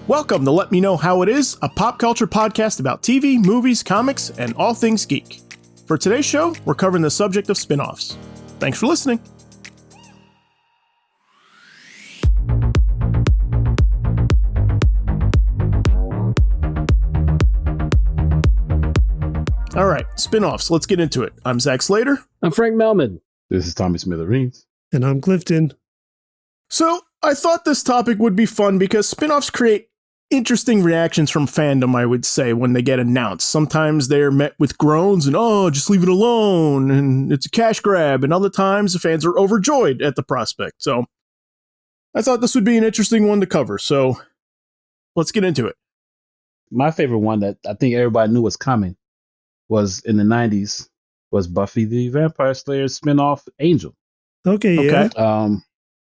Welcome to Let Me Know How It Is, a pop culture podcast about TV, movies, comics, and all things geek. For today's show, we're covering the subject of spin-offs. Thanks for listening. All right, spin-offs. Let's get into it. I'm Zach Slater. I'm Frank Melman. This is Tommy Smithereens. And I'm Clifton. So, I thought this topic would be fun because spin-offs create interesting reactions from fandom, I would say, when they get announced. Sometimes they're met with groans and, oh, just leave it alone, and it's a cash grab. And other times, the fans are overjoyed at the prospect. So, I thought this would be an interesting one to cover. So, let's get into it. My favorite one that I think everybody knew was coming was in the 90s was Buffy the Vampire Slayer spinoff Angel. Okay, yeah.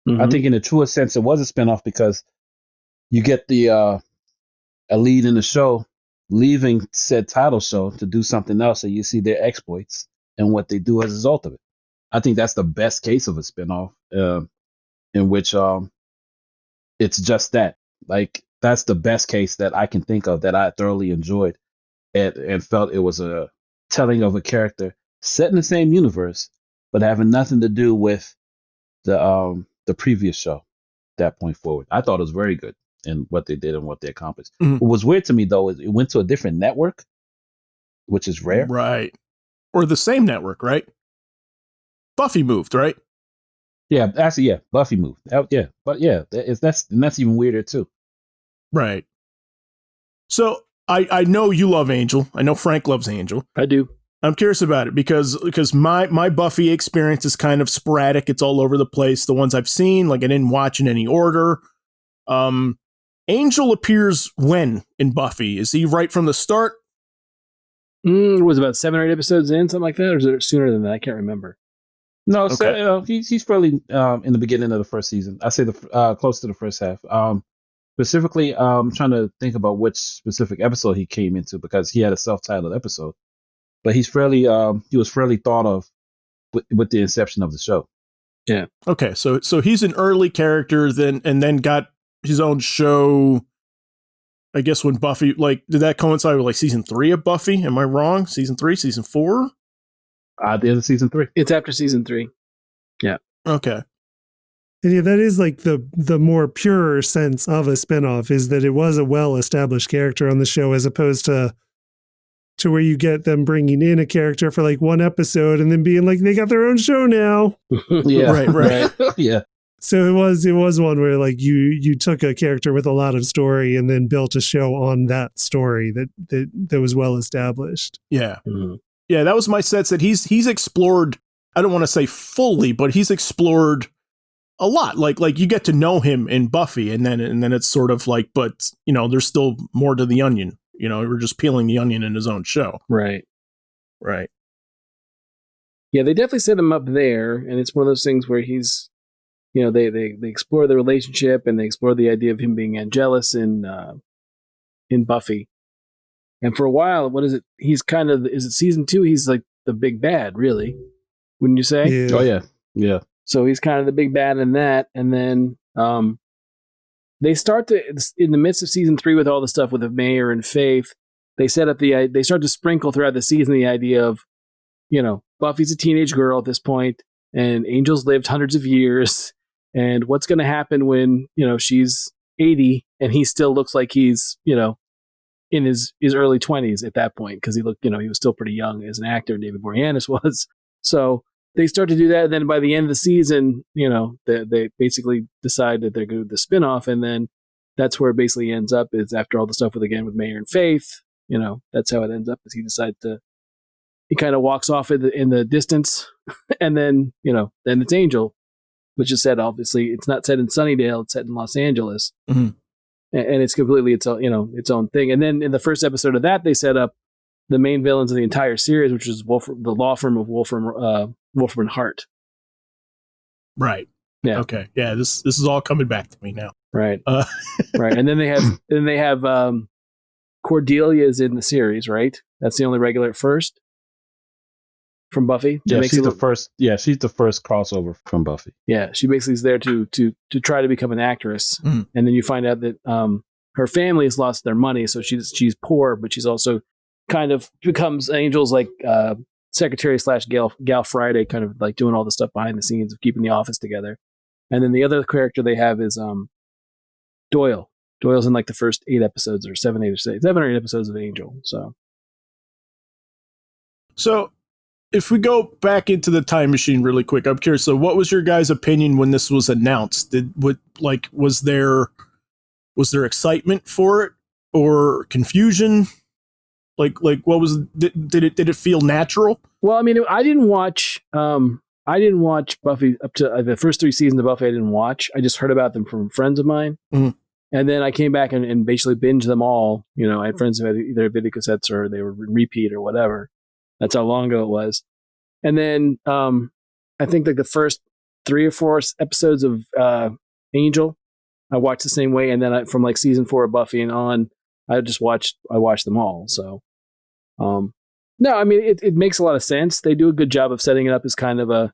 I think in the truest sense, it was a spinoff because you get the a lead in the show leaving said title show to do something else, and you see their exploits and what they do as a result of it. I think that's the best case of a spinoff, in which it's just that. Like, that's the best case that I can think of that I thoroughly enjoyed and felt it was a telling of a character set in the same universe, but having nothing to do with the previous show. That point forward, I thought it was very good in what they did and what they accomplished. Mm. What was weird to me though is it went to a different network, which is rare. Right. Or the same network, right? Buffy moved, right? Yeah, actually, yeah, Buffy moved. Yeah, but yeah, that's even weirder too. Right. So I know you love Angel. I know Frank loves Angel. I do. I'm curious about it because my Buffy experience is kind of sporadic. It's all over the place. The ones I've seen, like I didn't watch in any order. Angel appears when in Buffy? Is he right from the start? It was about 7 or 8 episodes in, something like that, or is it sooner than that? I can't remember. No, Okay. so, he's fairly in the beginning of the first season. I say the close to the first half. Specifically, I'm trying to think about which specific episode he came into because he had a self-titled episode. But he's fairly he was fairly thought of with the inception of the show. Yeah. Okay, so he's an early character then got his own show. I guess when Buffy, did that coincide with season 3 of Buffy? Am I wrong? Season 3, season 4? At the end of season 3. It's after season 3. Yeah. Okay. And yeah, that is like the more pure sense of a spinoff is that it was a well-established character on the show as opposed to where you get them bringing in a character for one episode and then being like, they got their own show now. Yeah. Right. Yeah. So it was one where you took a character with a lot of story and then built a show on that story that was well established. Yeah. Mm-hmm. Yeah, that was my sense that he's explored, I don't want to say fully, but he's explored a lot. Like you get to know him in Buffy and then it's sort of but there's still more to the onion. We're just peeling the onion in his own show. Right. Right. Yeah, they definitely set him up there, and it's one of those things where he's, they explore the relationship and they explore the idea of him being jealous in Buffy. And for a while, what is it? He's kind of, is it season 2? He's like the big bad, really, wouldn't you say? Yeah. Oh yeah. Yeah. So he's kind of the big bad in that, and then they start in the midst of season 3 with all the stuff with the mayor and Faith. They set up they start to sprinkle throughout the season the idea of, Buffy's a teenage girl at this point, and Angel's lived hundreds of years, and what's going to happen when she's 80 and he still looks like he's in his early 20s at that point because he looked he was still pretty young as an actor. David Boreanaz was. So they start to do that, and then by the end of the season, they basically decide that they're going to do the spinoff, and then that's where it basically ends up is after all the stuff with Mayor and Faith. That's how it ends up. Is he kind of walks off in the distance, and then then it's Angel, which is set obviously it's not set in Sunnydale, it's set in Los Angeles, Mm-hmm. and it's completely its own thing. And then in the first episode of that, they set up the main villains of the entire series, which is the law firm of Wolfram and Hart. Right. Yeah. Okay. Yeah. This is all coming back to me now. Right. Right. And then they have Cordelia's in the series, right? That's the only regular at first from Buffy. Yeah, she's the first. Yeah, she's the first crossover from Buffy. Yeah, she basically is there to try to become an actress, Mm. and then you find out that her family has lost their money, so she's poor, but she's also kind of becomes Angel's like secretary / Gal Friday, kind of like doing all the stuff behind the scenes of keeping the office together. And then the other character they have is Doyle. Doyle's in like the first 8 episodes or 7 or 8 episodes of Angel. So if we go back into the time machine really quick, I'm curious. So what was your guys' opinion when this was announced? Was there excitement for it or confusion? Like what was did it feel natural? Well, I mean, I didn't watch Buffy up to the first 3 seasons of Buffy. I didn't watch. I just heard about them from friends of mine. Mm-hmm. And then I came back and basically binged them all. You know, I had friends who had either video cassettes or they were repeat or whatever. That's how long ago it was. And then I think like the first 3 or 4 episodes of Angel, I watched the same way. And then from like season 4 of Buffy and on, I watched them all. So, no, I mean, it makes a lot of sense. They do a good job of setting it up as kind of a,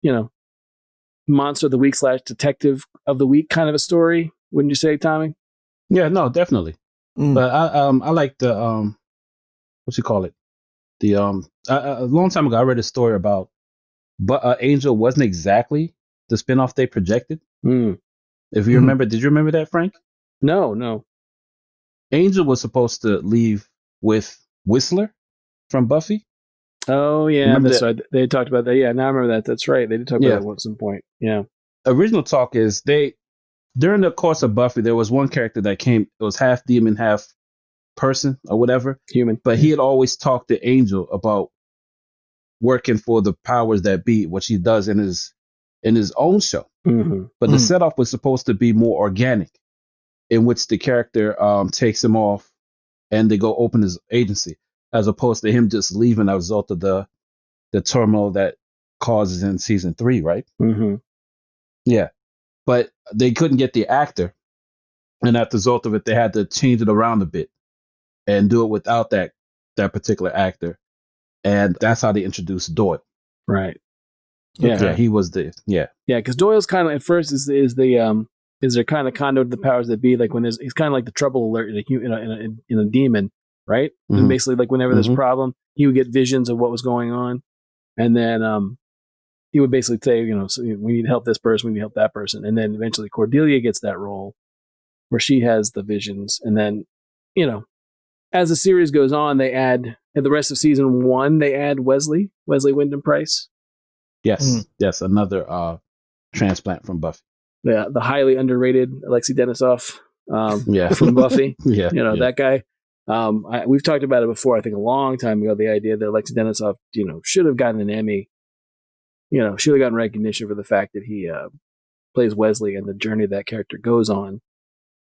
you know, monster of the week / detective of the week kind of a story. Wouldn't you say, Tommy? Yeah, no, definitely. But I like the what you call it? The a long time ago I read a story about, but Angel wasn't exactly the spinoff they projected. If you remember, did you remember that, Frank? No. Angel was supposed to leave with Whistler from Buffy. Oh yeah, remember that's that? right. They talked about that. Yeah, now I remember that. That's right. They did talk about that at some point. Yeah. Original talk is during the course of Buffy, there was one character that came. It was half demon, half person, or whatever, human. But he had always talked to Angel about working for the powers that be, which he does in his own show. But the setup was supposed to be more organic, in which the character takes him off and they go open his agency, as opposed to him just leaving as a result of the turmoil that causes in season 3, right? Yeah. But they couldn't get the actor, and as a result of it, they had to change it around a bit and do it without that particular actor, and that's how they introduced Doyle. Right. Yeah. Okay. He was because Doyle's kind of at first is their kind of conduit of the powers that be. Like when he's kind of like the trouble alert in a demon, right? And basically, like whenever there's a problem, he would get visions of what was going on, and then he would basically say, so we need to help this person, we need to help that person, and then eventually Cordelia gets that role where she has the visions, and then as the series goes on, they add in the rest of season 1, they add Wesley Wyndham Pryce. Yes, another transplant from Buffy. Yeah, the highly underrated Alexei Denisov from Buffy. That guy. We've talked about it before. I think a long time ago, the idea that Alexei Denisov, should have gotten an Emmy. Should have gotten recognition for the fact that he plays Wesley and the journey that character goes on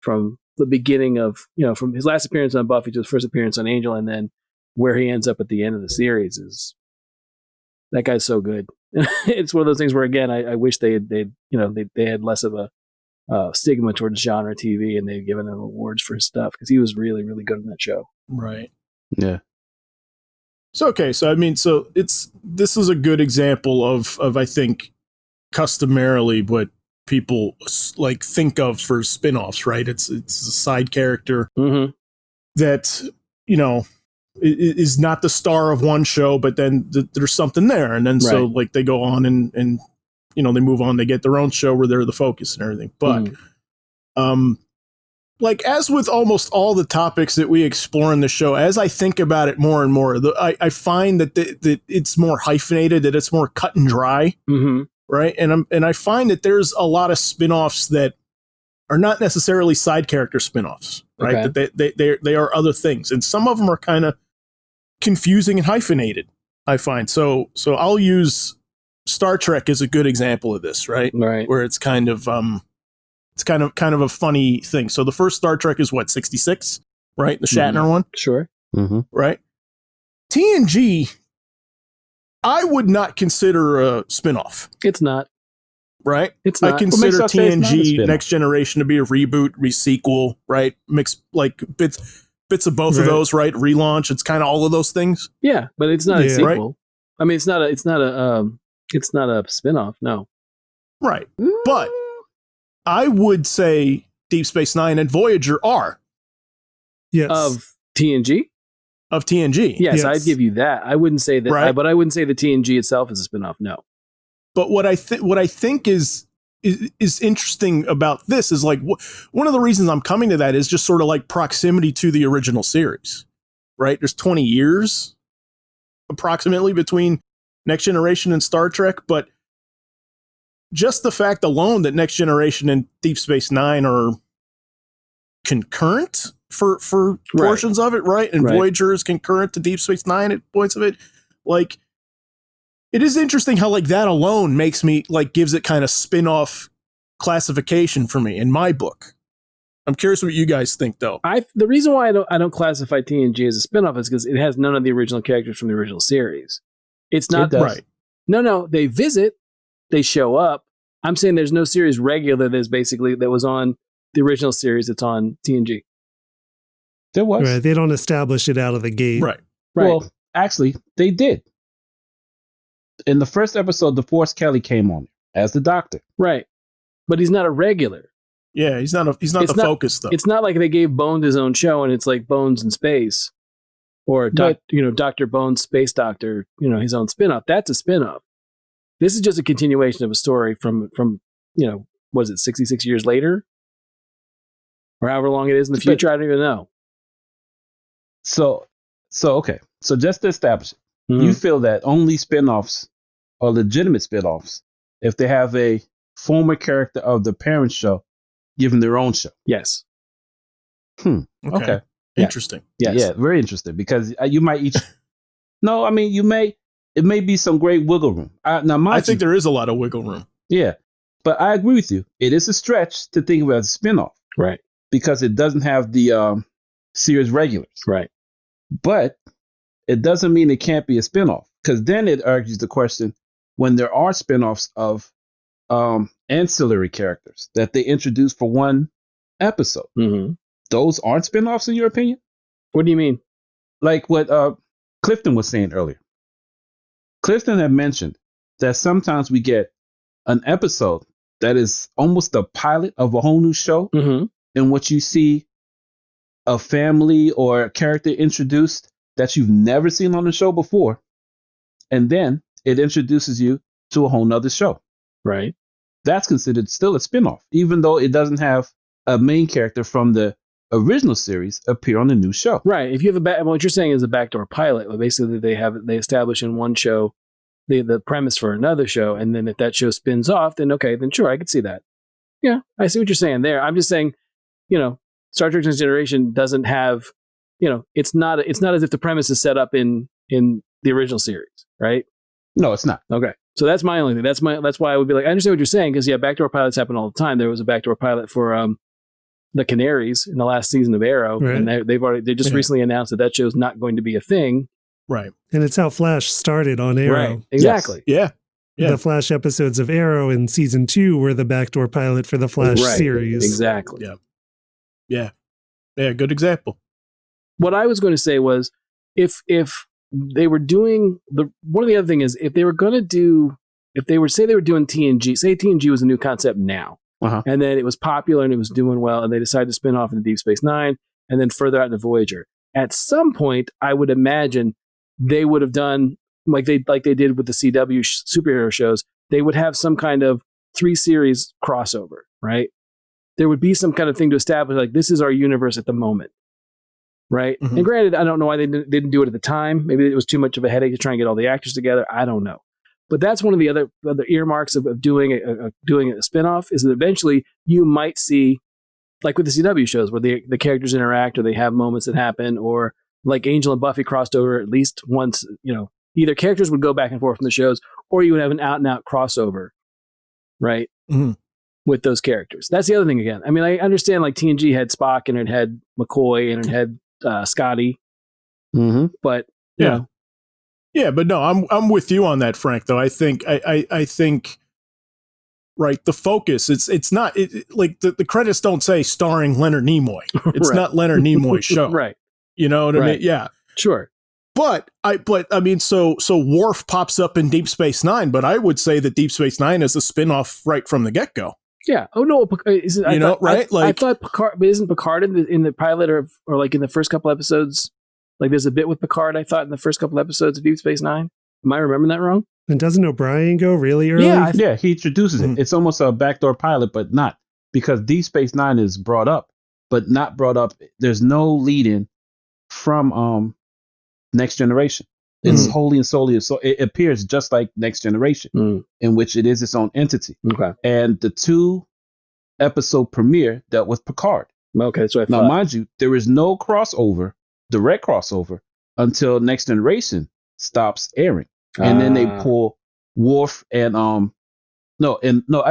from the beginning of, from his last appearance on Buffy to his first appearance on Angel, and then where he ends up at the end of the series is that guy's so good. It's one of those things where, again, I wish they had less of a stigma towards genre TV and they'd given him awards for his stuff, because he was really, really good in that show. Right. Yeah. So, okay. So, I mean, this is a good example of I think customarily what people like think of for spinoffs, right? It's a side character that, is not the star of one show, but then there's something there. And then so like they go on and they move on, they get their own show where they're the focus and everything. But like as with almost all the topics that we explore in the show, as I think about it more and more, I find that it's more hyphenated, that it's more cut and dry. Right. And I find that there's a lot of spinoffs that are not necessarily side character spinoffs, right? Okay. That they are other things. And some of them are kind of confusing and hyphenated, I find. So I'll use Star Trek as a good example of this, right? Right. Where it's kind of a funny thing. So the first Star Trek is what, 66, right? The Shatner one. Sure. Right. TNG, I would not consider a spinoff. It's not. Right? It's not. I consider TNG Next Generation to be a reboot, resequel, right? Mix like bits of both of those, right? Relaunch. It's kind of all of those things. Yeah, but it's not a sequel. Right? I mean, it's not a spinoff. No. Right. But I would say Deep Space Nine and Voyager are. Yes. Of TNG? Of TNG. Yes, I'd give you that. I wouldn't say that, Right. but I wouldn't say the TNG itself is a spinoff. No. But what I think is interesting about this is like one of the reasons I'm coming to that is just sort of like proximity to the original series, right? There's 20 years approximately between Next Generation and Star Trek, but just the fact alone that Next Generation and Deep Space Nine are concurrent for portions of it, right? And Voyager is concurrent to Deep Space Nine at points of it. Like, it is interesting how like that alone makes me like gives it kind of spin-off classification for me in my book. I'm curious what you guys think, though. The reason why I don't classify TNG as a spinoff is because it has none of the original characters from the original series. It's not right. No, they visit, they show up. I'm saying there's no series regular that was on the original series. It's on TNG. There was. Right. They don't establish it out of the gate. Right. Well, actually, they did. In the first episode, DeForest Kelly came on as the Doctor. Right. But he's not a regular. Yeah, he's not the focus, though. It's not like they gave Bones his own show and it's like Bones in Space. Or Dr. Bones, Space Doctor, his own spinoff. That's a spinoff. This is just a continuation of a story from was it 66 years later? Or however long it is in the future, I don't even know. So okay. So just to establish it, you feel that only spinoffs are legitimate spinoffs if they have a former character of the parent show given their own show. Yes. Okay. Interesting. Yes. Yeah, very interesting because you might each. No, I mean it may be some great wiggle room. I think there is a lot of wiggle room. Yeah, but I agree with you. It is a stretch to think of it as a spinoff, right? Because it doesn't have the series regulars, right? But it doesn't mean it can't be a spinoff because then it argues the question when there are spinoffs of ancillary characters that they introduce for one episode. Mm-hmm. Those aren't spinoffs in your opinion? What do you mean? Like what Clifton was saying earlier. Clifton had mentioned that sometimes we get an episode that is almost the pilot of a whole new show in which you see a family or a character introduced that you've never seen on the show before. And then it introduces you to a whole nother show. Right. That's considered still a spinoff, even though it doesn't have a main character from the original series appear on the new show. Right. If you have what you're saying is a backdoor pilot, but basically they establish in one show the premise for another show, and then if that show spins off, then okay, then sure, I could see that. Yeah, I see what you're saying there. I'm just saying, Star Trek Next Generation doesn't have, it's not as if the premise is set up in the original series, right? No, it's not. Okay. So that's my only thing. That's why I would be like, I understand what you're saying, because backdoor pilots happen all the time. There was a backdoor pilot for the Canaries in the last season of Arrow, right. And they just recently announced that show's not going to be a thing. Right. And it's how Flash started on Arrow. Right. Exactly. Yes. Yeah. The Flash episodes of Arrow in season 2 were the backdoor pilot for the Flash series. Exactly. Yeah. Good example. What I was going to say was, if they were doing one of the other thing is if they were doing TNG, say TNG was a new concept now, and then it was popular and it was doing well, and they decided to spin off into Deep Space Nine and then further out into Voyager. At some point, I would imagine they would have done like they did with the CW superhero shows. They would have some kind of 3-series crossover, right? There would be some kind of thing to establish, like, this is our universe at the moment, right? Mm-hmm. And granted, I don't know why they didn't do it at the time. Maybe it was too much of a headache to try and get all the actors together. I don't know. But that's one of the other earmarks of doing a spinoff, is that eventually you might see, like with the CW shows, where the characters interact or they have moments that happen, or like Angel and Buffy crossed over at least once, either characters would go back and forth from the shows, or you would have an out-and-out crossover, right? Mm-hmm. With those characters. That's the other thing again. I mean, I understand like TNG had Spock and it had McCoy and it had Scotty, but you know. Yeah, but no, I'm with you on that, Frank. Though I think right, the focus it's not like the credits don't say starring Leonard Nimoy. It's not Leonard Nimoy's show, right? You know what I mean? Yeah, sure. But I mean, so Worf pops up in Deep Space Nine, but I would say that Deep Space Nine is a spinoff right from the get-go. Yeah. Oh no, right? I thought Picard, but isn't Picard in the pilot or like in the first couple episodes? Like there's a bit with Picard. I thought in the first couple episodes of Deep Space Nine. Am I remembering that wrong? And doesn't O'Brien go really early? Yeah, he introduces it. It's almost a backdoor pilot, but not, because Deep Space Nine is brought up, but not brought up. There's no lead in from Next Generation. It's wholly and solely, so it appears just like Next Generation, in which it is its own entity. Okay. And the 2-episode premiere dealt with Picard. Okay, so now, mind you, there is no direct crossover, until Next Generation stops airing, and then they pull Worf and I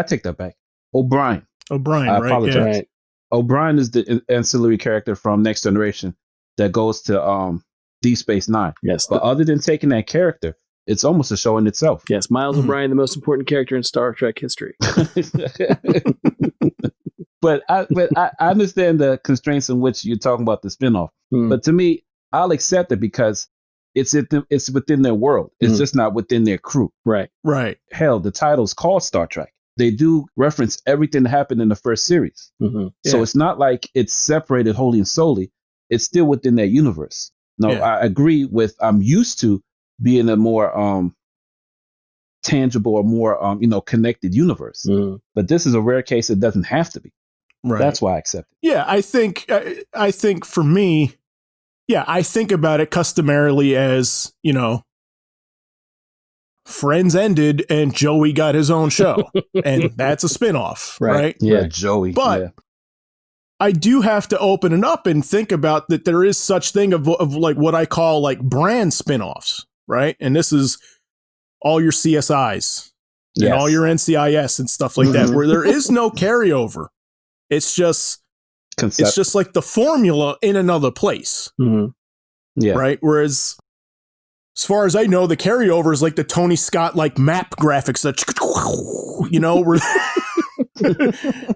take that back. O'Brien. I apologize. Yeah. Right. O'Brien is the ancillary character from Next Generation that goes to Deep Space Nine. Yes. But other than taking that character, it's almost a show in itself. Yes, Miles O'Brien, the most important character in Star Trek history. But I understand the constraints in which you're talking about the spinoff. But to me, I'll accept it because it's within their world. It's just not within their crew. Right. Hell, the title's called Star Trek. They do reference everything that happened in the first series. So it's not like it's separated wholly and solely. It's still within that universe. No, I agree with, I'm used to being a more tangible or more connected universe. But this is a rare case. It doesn't have to be. Right. That's why I accept it. Yeah, I think for me, I think about it customarily as, Friends ended and Joey got his own show, and that's a spinoff, right? Yeah, Joey. But I do have to open it up and think about that there is such thing of like what I call like brand spinoffs, right? And this is all your CSIs and all your NCIS and stuff like that, where there is no carryover. It's just like the formula in another place. Yeah. Right. Whereas, as far as I know, the carryover is like the Tony Scott like map graphics that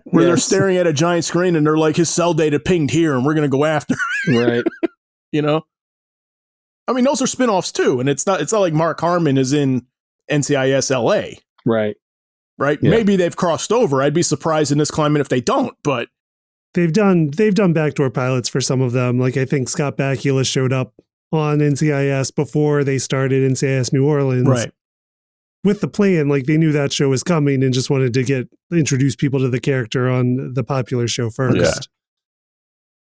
where they're staring at a giant screen and they're like, his cell data pinged here and we're going to go after. Right. I mean, those are spinoffs too, and it's not like Mark Harmon is in NCIS LA. Right. Yeah. Maybe they've crossed over. I'd be surprised in this climate if they don't, but they've done backdoor pilots for some of them. Like I think Scott Bakula showed up on NCIS before they started NCIS New Orleans. Right. With the plan, like they knew that show was coming and just wanted to introduce people to the character on the popular show first.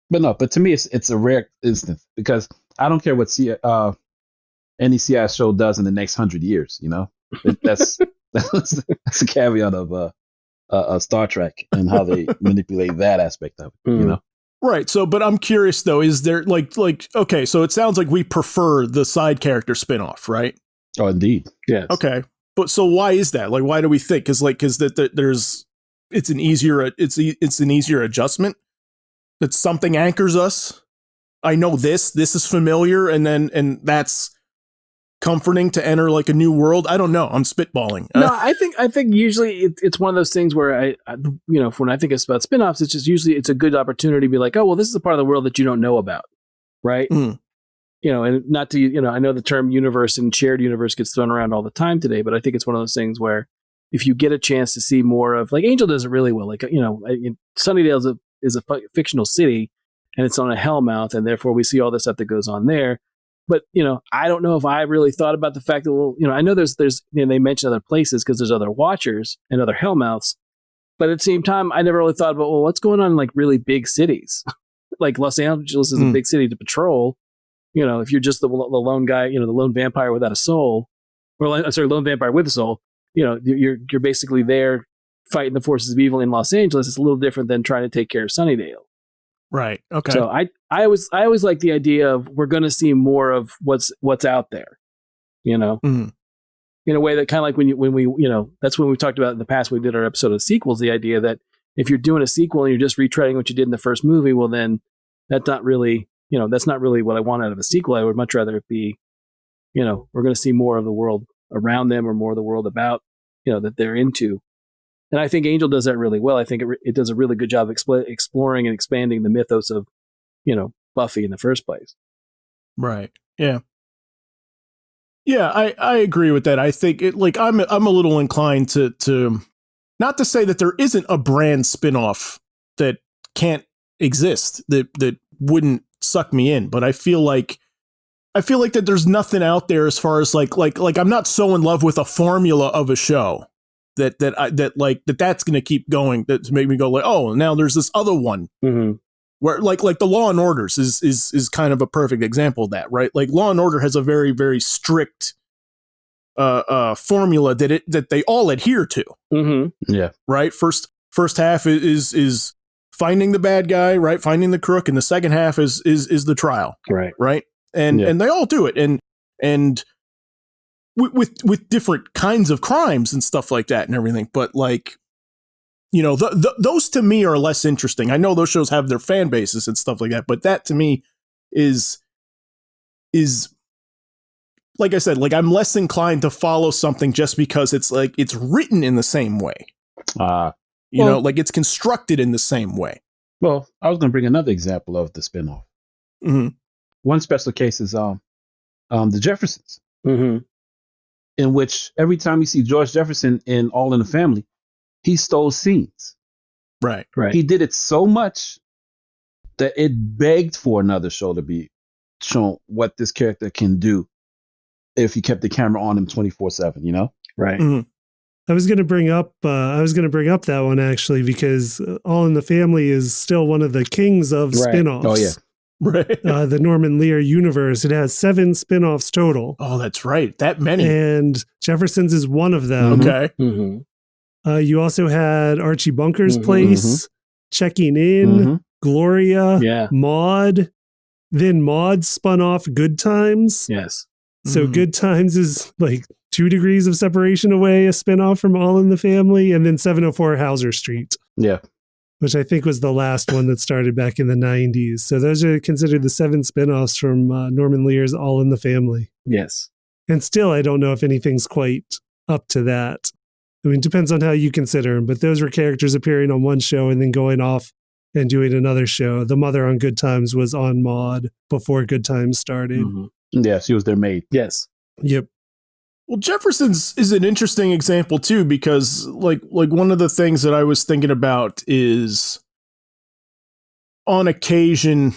Yeah. But to me, it's a rare instance because I don't care what any CIS show does in the next 100 years. That's a caveat of Star Trek and how they manipulate that aspect of it. Right. So, but I'm curious though, is there like, okay, so it sounds like we prefer the side character spinoff, right? Oh, indeed. Yes. Okay. But so why is that? Like, why do we think? Cause it's an easier adjustment that something anchors us. I know this is familiar. And that's comforting to enter like a new world. I don't know. I'm spitballing. No, I think usually it's one of those things where I when I think about spinoffs, it's just usually it's a good opportunity to be like, oh, well, this is a part of the world that you don't know about. Right. And not to, I know the term universe and shared universe gets thrown around all the time today, but I think it's one of those things where if you get a chance to see more of, like, Angel does it really well. Like, Sunnydale is a fictional city and it's on a hellmouth, and therefore we see all this stuff that goes on there. But, I don't know if I really thought about the fact that, well, I know there's they mention other places because there's other Watchers and other hellmouths. But at the same time, I never really thought about, well, what's going on in like really big cities? Like Los Angeles is a big city to patrol. If you're just the lone guy, the lone vampire without a soul, lone vampire with a soul, you're basically there fighting the forces of evil in Los Angeles. It's a little different than trying to take care of Sunnydale. Right. Okay. So I always like the idea of we're going to see more of what's out there, in a way that kind of like when we that's when we talked about in the past, we did our episode of sequels, the idea that if you're doing a sequel and you're just retreading what you did in the first movie, well, then that's not really what I want out of a sequel. I would much rather it be, we're going to see more of the world around them or more of the world about, that they're into. And I think Angel does that really well. I think it does a really good job exploring and expanding the mythos of, Buffy in the first place. Right. Yeah. Yeah, I agree with that. I think I'm a little inclined to not to say that there isn't a brand spinoff that can't exist that wouldn't suck me in, but I feel like that there's nothing out there as far as like I'm not so in love with a formula of a show that's going to keep going, that to make me go like, oh, now there's this other one. Mm-hmm. Where like the Law and Orders is kind of a perfect example of that, right? Like Law and Order has a very, very strict formula that they all adhere to. Mm-hmm. Yeah. Right. First half is finding the bad guy, right? Finding the crook, and the second half is the trial. Right. Right. And they all do it. And with different kinds of crimes and stuff like that and everything. But like, you know, those to me are less interesting. I know those shows have their fan bases and stuff like that, but that to me is like I said, like I'm less inclined to follow something just because it's like it's written in the same way. You know, like it's constructed in the same way. Well, I was going to bring another example of the spinoff. Mm-hmm. One special case is the Jeffersons, Mm-hmm. in which every time you see George Jefferson in All in the Family, he stole scenes. Right. He did it so much that it begged for another show to be shown what this character can do if you kept the camera on him 24/7, you know? Right. Mm-hmm. I was going to bring up that one actually, because All in the Family is still one of the kings of spinoffs. Oh yeah. Right. The Norman Lear universe. It has 7 spinoffs total. Oh, that's right. That many. And Jefferson's is one of them. Okay. Mm-hmm. You also had Archie Bunker's Mhm. Place, Checking In, Gloria, Maude. Then Maude spun off Good Times. Yes. So Good Times is like 2 degrees of separation away, a spinoff from All in the Family. And then 704 Hauser Street. Yeah. Which I think was the last one that started back in the 90s. So those are considered the 7 spinoffs from Norman Lear's All in the Family. Yes. And still, I don't know if anything's quite up to that. I mean, it depends on how you consider them, but those were characters appearing on one show and then going off and doing another show. The mother on Good Times was on Maude before Good Times started. Mm-hmm. Yeah, she was their maid. Yes. Yep. Well, Jefferson's is an interesting example too, because like one of the things that I was thinking about is on occasion,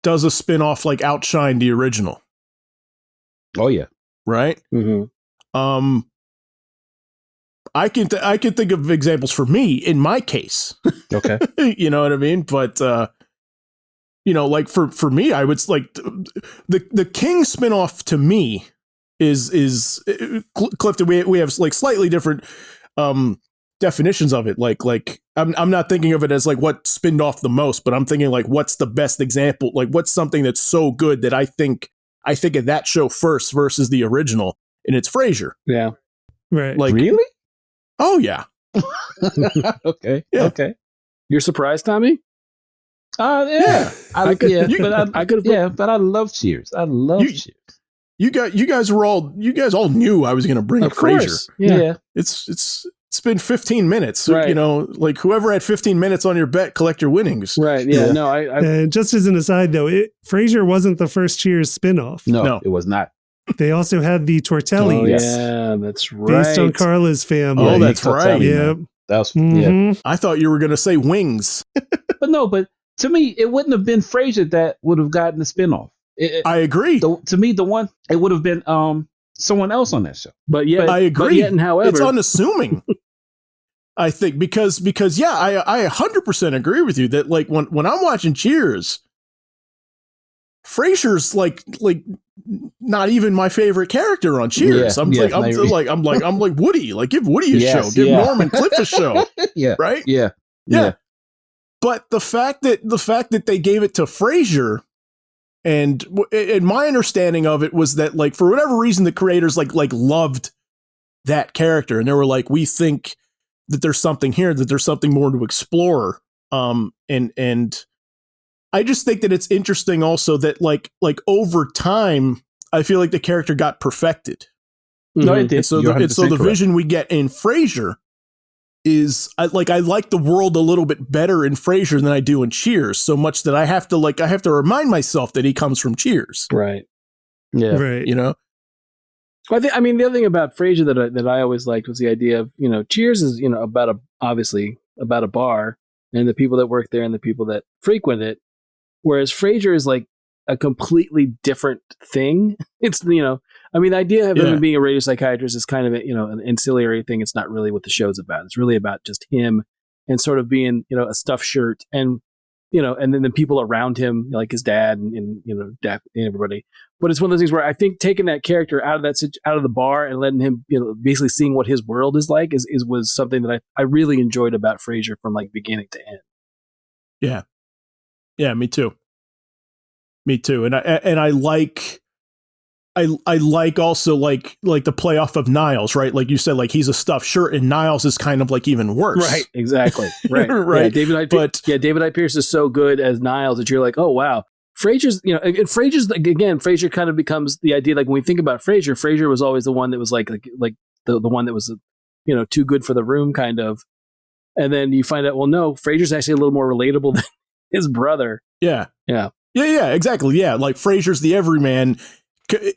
does a spinoff like outshine the original? Oh yeah. Right. Mm-hmm. I can think of examples for me in my case. Okay. You know what I mean? But you know, like for me, I would like the King spinoff to me is Clifton. We have like slightly different definitions of it. Like I'm not thinking of it as like what spinned off the most, but I'm thinking like what's the best example? Like what's something that's so good that I think of that show first versus the original, and it's Frasier. Yeah. Right. Like really? Oh yeah. Okay. Yeah. Okay. You're surprised, Tommy? Yeah. I could have. But I love Cheers. I love Cheers. You guys all knew I was going to bring up Frasier. Yeah. It's been 15 minutes. Right. You know, like whoever had 15 minutes on your bet, collect your winnings. Right. Yeah. No, And just as an aside, though, Frasier wasn't the first Cheers spinoff. No, it was not. They also had the Tortellis. Oh, yeah, that's right. Based on Carla's family. Oh, that's right. Yep. That was, yeah. I thought you were going to say Wings. But to me, it wouldn't have been Frasier that would have gotten the spinoff. I agree. To me, the one, it would have been someone else on that show. But yeah, I agree. But yet and however, it's unassuming. I think because yeah, I 100% agree with you that like when I'm watching Cheers, Frasier's like not even my favorite character on Cheers. I'm like Woody. Like give Woody a show. Give Norman Cliff a show. Yeah. Right. Yeah. But the fact that they gave it to Frasier, and my understanding of it was that like for whatever reason the creators like loved that character, and they were like, we think that there's something here, that there's something more to explore. And I just think that it's interesting also that like over time, I feel like the character got perfected. No, it did. And so the vision we get in Frasier is I like the world a little bit better in Frasier than I do in Cheers, so much that I have to remind myself that he comes from Cheers. Right. Yeah. Right. You know? I mean, the other thing about Frasier that I always liked was the idea of, Cheers is, obviously about a bar and the people that work there and the people that frequent it. Whereas Frasier is like a completely different thing. It's, the idea of him being a radio psychiatrist is kind of, an ancillary thing. It's not really what the show's about. It's really about just him and sort of being, a stuffed shirt and, and then the people around him, like his dad and Dad and everybody. But it's one of those things where I think taking that character out of the bar and letting him, basically seeing what his world is like was something that I really enjoyed about Frasier from like beginning to end. Yeah. Yeah, me too. And I like also like the playoff of Niles, right? Like you said, like he's a stuffed shirt and Niles is kind of like even worse. Right, exactly. Right. Right. Yeah, David I. Pierce is so good as Niles that you're like, oh wow. Frasier kind of becomes the idea, like when we think about Frasier was always the one that was like the one that was, too good for the room kind of. And then you find out, well, no, Frasier's actually a little more relatable than his brother. Yeah. Yeah. Yeah, exactly. Yeah, like Frasier's the everyman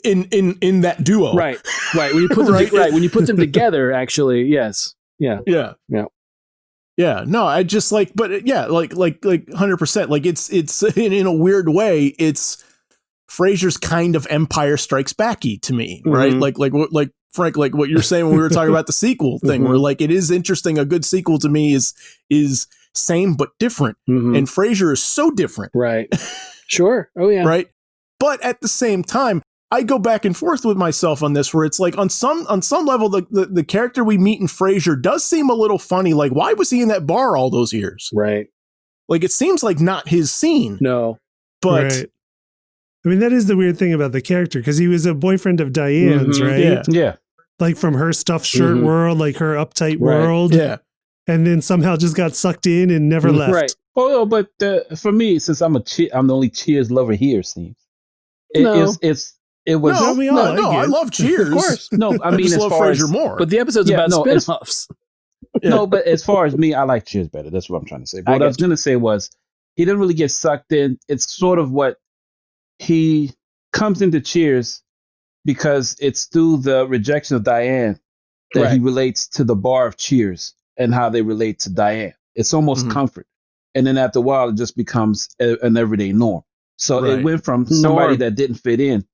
in that duo. Right. When you put them when you put them together, actually, yes. Yeah. Yeah. No, I just like, but yeah, like 100%. Like it's in a weird way, it's Frasier's kind of Empire Strikes Backy to me, right? Mm-hmm. Like Frank, like what you're saying when we were talking about the sequel thing, mm-hmm. where like it is interesting. A good sequel to me is same but different, mm-hmm. and Frasier is so different. Right. Sure. Oh yeah. Right. But at the same time, I go back and forth with myself on this, where it's like on some level, the character we meet in Frasier does seem a little funny. Like, why was he in that bar all those years? Right. Like, it seems like not his scene. No. But right. I mean, that is the weird thing about the character, because he was a boyfriend of Diane's, mm-hmm. right? Yeah. Like from her stuffed shirt mm-hmm. world, like her uptight Right. world. Yeah. And then somehow just got sucked in and never left. Right. Oh, but for me, since I'm the only Cheers lover here, Steve. It was. I love Cheers. Of course. No, I mean, just as love far Frasier as more. But the episode's about spin-offs. No, but as far as me, I like Cheers better. That's what I'm trying to say. But what I was going to say was, he didn't really get sucked in. It's sort of what he comes into Cheers because it's through the rejection of Diane that he relates to the bar of Cheers and how they relate to Diane. It's almost comfort. And then after a while, it just becomes an everyday norm. So it went from somebody that didn't fit in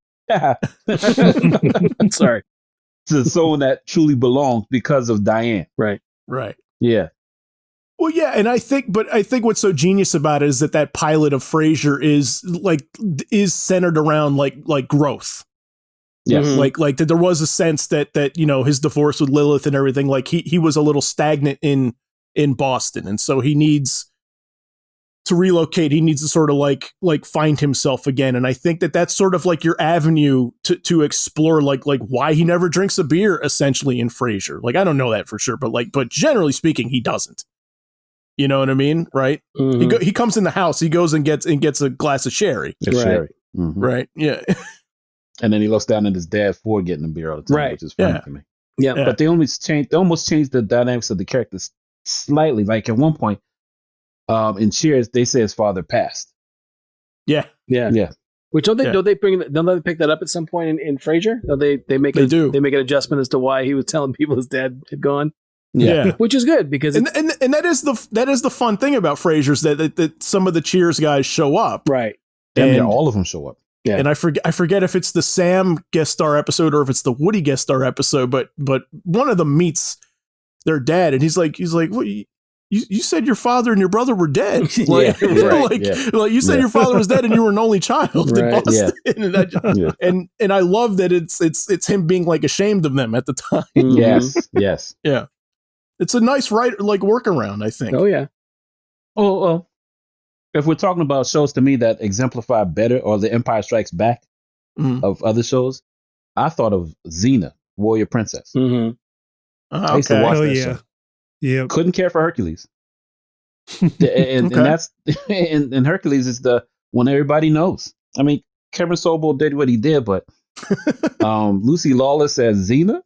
sorry, to someone that truly belonged because of Diane. Right. Yeah. Well, yeah, and I think what's so genius about it is that pilot of Frasier is centered around like growth. Yes. Mm-hmm. Like that there was a sense that his divorce with Lilith and everything, like he was a little stagnant in Boston, and so he needs to relocate. He needs to sort of like find himself again. And I think that's sort of like your avenue to explore like why he never drinks a beer essentially in Frasier. Like, I don't know that for sure, but generally speaking, he doesn't. You know what I mean? Right. Mm-hmm. He comes in the house, he goes and gets a glass of sherry. Sherry. Mm-hmm. Right. Yeah. And then he looks down at his dad for getting a beer all the time, which is funny to me. Yeah. But they almost changed the dynamics of the characters slightly. Like at one point, in Cheers, they say his father passed. Yeah. Which don't they pick that up at some point in Frasier? They make an adjustment as to why he was telling people his dad had gone. Yeah. Which is good because and that is the fun thing about Frasier is that some of the Cheers guys show up. Right. And all of them show up. Yeah. And I forget if it's the Sam guest star episode or if it's the Woody guest star episode, but one of them meets their dad and he's like, what, you said your father and your brother were dead. Like you said your father was dead and you were an only child in Boston. Yeah. And I love that it's him being like ashamed of them at the time. Mm-hmm. Yes. Yeah. It's a nice workaround, I think. Oh yeah. Oh, well, if we're talking about shows to me that exemplify better or the Empire Strikes Back of other shows, I thought of Xena, Warrior Princess. Mm-hmm. I used to watch that show. Yeah. Couldn't care for Hercules. And that's and Hercules is the one everybody knows. I mean, Kevin Sorbo did what he did, but Lucy Lawless as Xena,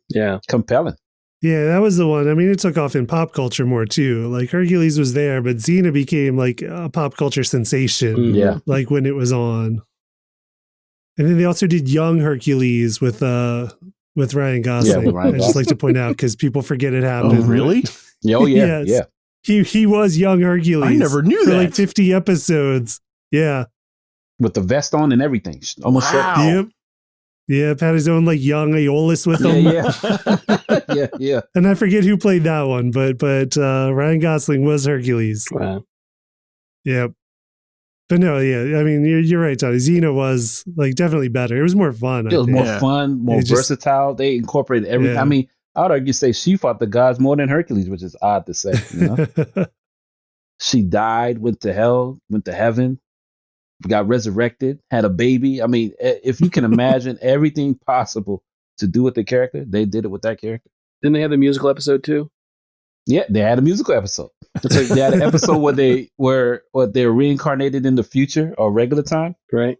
compelling. Yeah, that was the one. I mean, it took off in pop culture more too. Like Hercules was there, but Xena became like a pop culture sensation. Yeah, like when it was on. And then they also did Young Hercules with with Ryan Gosling. with Ryan I just like to Gosling. point out because people forget it happened. Oh, really? Oh yeah, Yes. He was young Hercules. I never knew for that. like 50 episodes. Yeah. with the vest on and everything. Almost Wow. Yep. Had his own like young Aeolus with him. yeah. And I forget who played that one, but Ryan Gosling was Hercules. Wow. Yep. But no, yeah, I mean, you're right, Tony. Xena was like definitely better. It was more fun. It was more Yeah. fun, more versatile. They incorporated everything. Yeah. I mean, I would argue say she fought the gods more than Hercules, which is odd to say. You know? She died, went to hell, went to heaven, got resurrected, had a baby. I mean, if you can imagine everything possible to do with the character, they did it with that character. Didn't they have the musical episode too? Yeah, they had a musical episode. It's like they had an episode where they were reincarnated in the future or regular time. Right.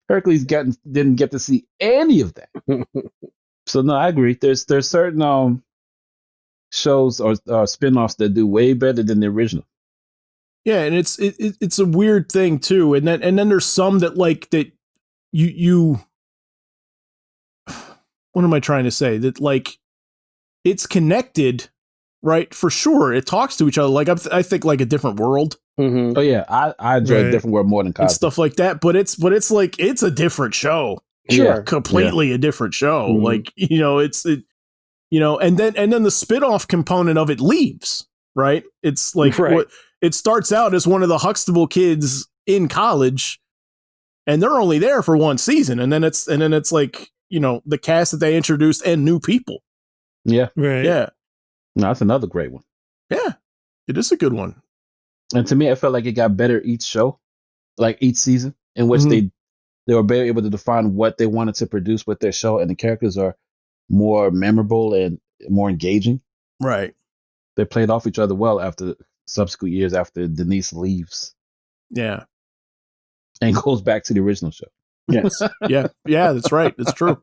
Hercules didn't get to see any of that. So no, I agree. There's certain shows or spin-offs that do way better than the original. Yeah, and it's a weird thing too. And then there's some that like that you what am I trying to say? That like it's connected, right? For sure. It talks to each other. Like I think like a different world. Mm-hmm. Oh yeah, I enjoy a different world more than Cosby. And stuff like that. But it's like it's a different show. Sure. Completely a different show. Mhm. Like, and then the spin-off component of it leaves, right? It's like Right. it starts out as one of the Huxtable kids in college, and they're only there for one season, and then it's like, the cast that they introduced and new people. Yeah. Right. Yeah. No, that's another great one. Yeah. It is a good one. And to me, I felt like it got better each show, like each season, in which Mhm. they were better able to define what they wanted to produce with their show, and the characters are more memorable and more engaging. Right. They played off each other well after subsequent years after Denise leaves Yeah. and goes back to the original show. Yes. Yeah. Yeah, that's right. That's true.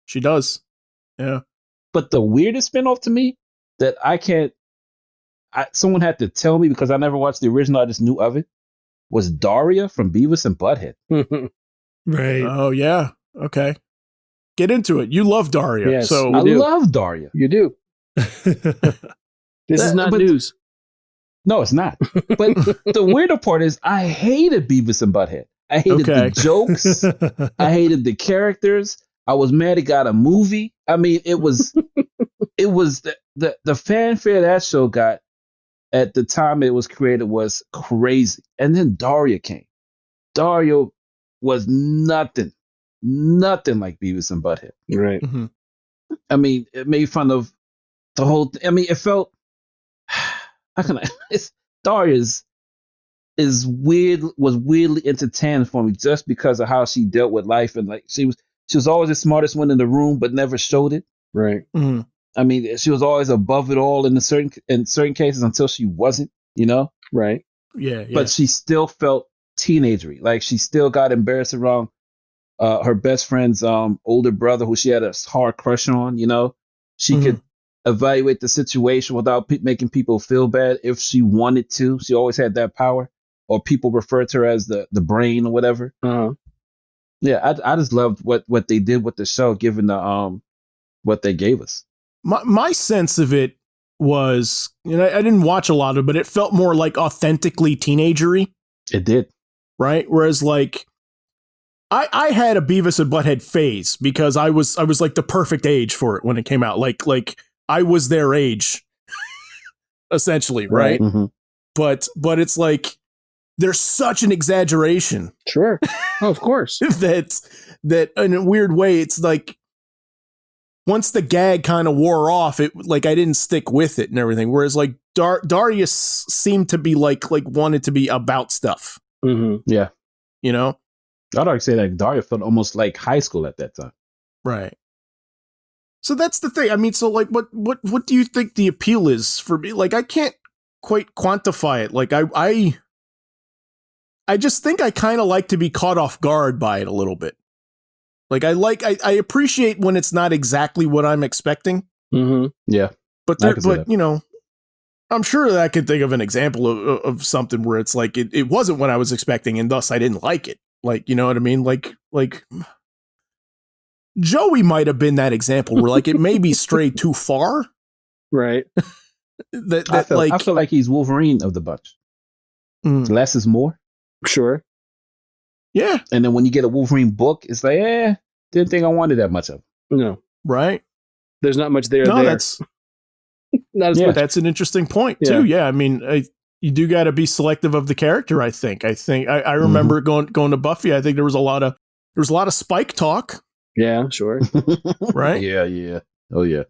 She does. Yeah. But the weirdest spinoff to me that someone had to tell me because I never watched the original, I just knew of it, was Daria from Beavis and Butthead. Right. Oh, yeah. Okay. Get into it. You love Daria. Yes. So I do. love Daria. You do. This is not But- news. No, it's not. But the weirder part is I hated Beavis and Butthead. I hated Okay. the jokes. I hated the characters. I was mad it got a movie. I mean, it was the fanfare that show got at the time it was created was crazy. And then Daria came. Daria was nothing like Beavis and Butthead. Right. Mhm. I mean, it made fun of the whole I mean, it felt how can I Daria's was weirdly entertaining for me just because of how she dealt with life, and like she was always the smartest one in the room but never showed it. Right. Mhm. I mean, she was always above it all in certain cases until she wasn't, Right. Yeah. Yeah. but she still felt teenagery. Like she still got embarrassed around her best friend's older brother who she had a hard crush on. She could evaluate the situation without making people feel bad if she wanted to. She always had that power, or people referred to her as the brain or whatever. Uh-huh. Yeah, I just loved what they did with the show, given the what they gave us. My sense of it was, I didn't watch a lot of it, but it felt more like authentically teenagery, It did. right? Whereas like I had a Beavis and Butthead phase because I was like the perfect age for it when it came out. Like I was their age, essentially, right? Mhm. But it's like there's such an exaggeration Sure. Oh, of course. that in a weird way, it's like once the gag kind of wore off, it like I didn't stick with it and everything. Whereas like Darius seemed to be like wanted to be about stuff, Mm-hmm. Yeah, you know? I'd like to say that Daria felt almost like high school at that time. Right. So that's the thing. I mean, so like what do you think the appeal is for me? Like I can't quite quantify it. Like I just think I kind of like to be caught off guard by it a little bit. Like I appreciate when it's not exactly what I'm expecting. Mm-hmm. Yeah, But I can see that. I'm sure that I could think of an example of something where it's like it wasn't what I was expecting and thus I didn't like it. Like, you know what I mean? Like Joey might have been that example where like it maybe strayed too far. Right. I feel like he's Wolverine of the bunch. Less is more. Sure. Yeah. And then when you get a Wolverine book, it's like, didn't think I wanted that much of. No. Right. There's not much there. No, there. that's not as much. That's an interesting point too. Yeah. I mean, you do got to be selective of the character. I think I remember going to Buffy. I think there was a lot of Spike talk. Yeah, sure. Right. Yeah. Oh yeah.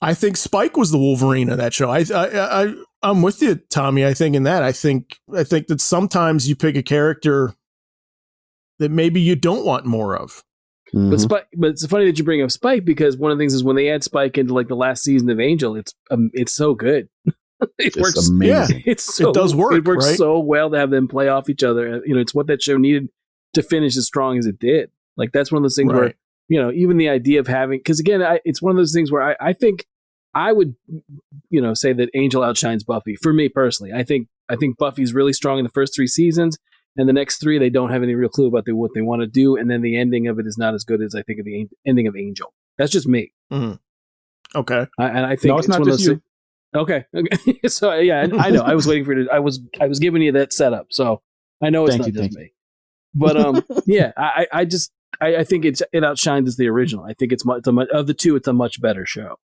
I think Spike was the Wolverine of that show. I'm with you, Tommy. I think in that, I think that sometimes you pick a character that maybe you don't want more of. But it's funny that you bring up Spike, because one of the things is when they add Spike into like the last season of Angel, it's so good. It works amazing. Yeah, it does work. It works so well to have them play off each other. It's what that show needed to finish as strong as it did. Like that's one of those things where even the idea of having, because again, it's one of those things where I think I would say that Angel outshines Buffy for me personally. I think Buffy's really strong in the first 3 seasons. And the next 3, they don't have any real clue about what they want to do. And then the ending of it is not as good as I think of the ending of Angel. That's just me. Mm-hmm. Okay. And I think it's not one just of those you. Okay. So yeah, I know. I was waiting for it. I was giving you that setup. So I know it's not just me. But yeah, I think it outshines the original. I think it's of the two, it's a much better show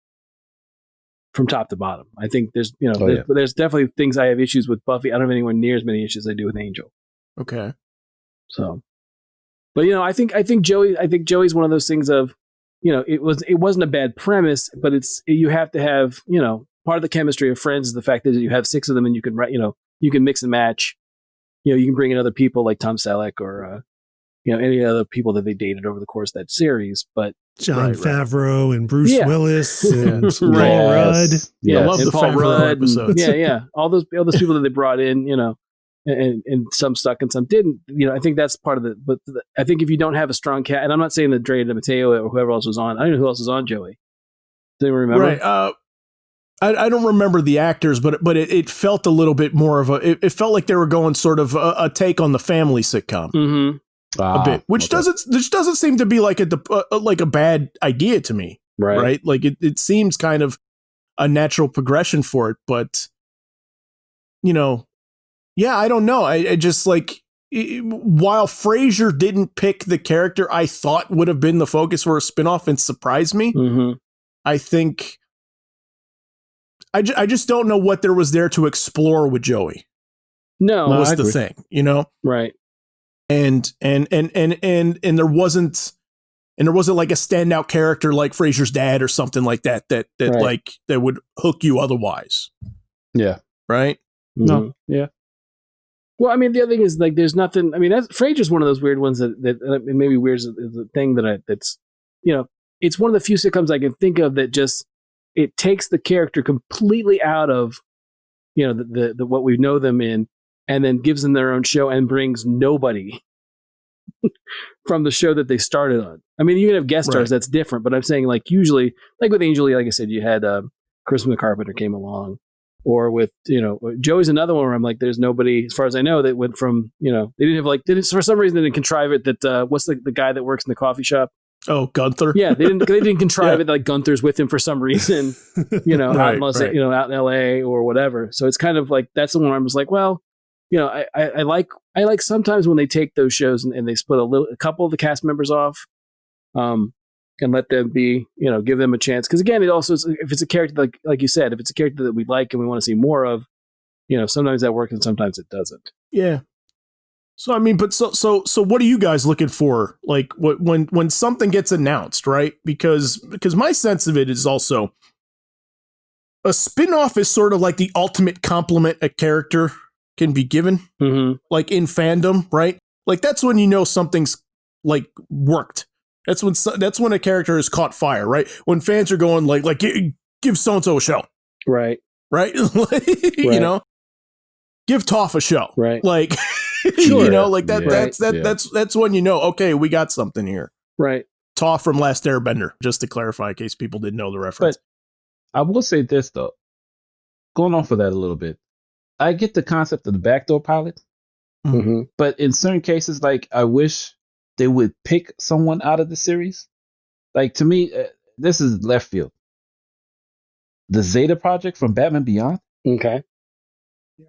from top to bottom. I think there's there's definitely things I have issues with Buffy. I don't have anywhere near as many issues as I do with Angel. Okay. So, but I think Joey's one of those things of, it wasn't a bad premise, but you have to have, part of the chemistry of Friends is the fact that you have 6 of them and you can you can mix and match, you can bring in other people like Tom Selleck or, any other people that they dated over the course of that series, but John Favreau and Bruce Willis and Paul Rudd. Yeah, I love the Paul Rudd episodes. Yeah. All those people that they brought in, and some stuck and some didn't. I think that's part of but I think if you don't have a strong cast, and I'm not saying that Dre DeMatteo or whoever else was on. I don't know who else was on, Joey. Do you remember? Right. I don't remember the actors, but it felt a little bit more of it felt like they were going sort of a take on the family sitcom. Mm-hmm. A bit, which doesn't seem to be like a bad idea to me, right? Like it seems kind of a natural progression for it, but yeah, I don't know. I just like while Frasier didn't pick the character I thought would have been the focus for a spinoff and surprised me, I think I just don't know what there was there to explore with Joey. No, was the thing, right? And there wasn't like a standout character like Frasier's dad or something like that like that would hook you otherwise. Yeah. Right. No. Yeah. Well, I mean, the other thing is like there's nothing. I mean, Frasier's one of those weird ones that maybe weird is the thing that's it's one of the few sitcoms I can think of that just it takes the character completely out of the what we know them in, and then gives them their own show and brings nobody from the show that they started on. I mean, you can have guest stars, that's different, but I'm saying like usually, like with Angel, like I said, you had Christmas Carpenter came along, or with Joey's another one where I'm like, there's nobody, as far as I know, that went from they didn't have for some reason they didn't contrive it that what's the guy that works in the coffee shop? Oh, Gunther. Yeah, they didn't contrive it like Gunther's with him for some reason, out in LA or whatever. So it's kind of like that's the one where I was like, well, I like sometimes when they take those shows and they split a couple of the cast members off, and let them be, give them a chance. Because again, it also is, if it's a character like you said, if it's a character that we like and we want to see more of, sometimes that works and sometimes it doesn't. Yeah. So I mean, but so what are you guys looking for? Like when something gets announced, right? Because my sense of it is also a spinoff is sort of like the ultimate compliment a character can be given, like in fandom, right? Like that's when something's like worked. That's when a character has caught fire, right? When fans are going like give so and so a show, right? Give Toph a show, right? Like. Sure. That's when okay, we got something here. Right. Toph from Last Airbender, just to clarify in case people didn't know the reference. But I will say this though, going off of that a little bit, I get the concept of the backdoor pilot, but in certain cases, like I wish they would pick someone out of the series Like to me, this is left field. The Zeta Project from Batman Beyond. Okay.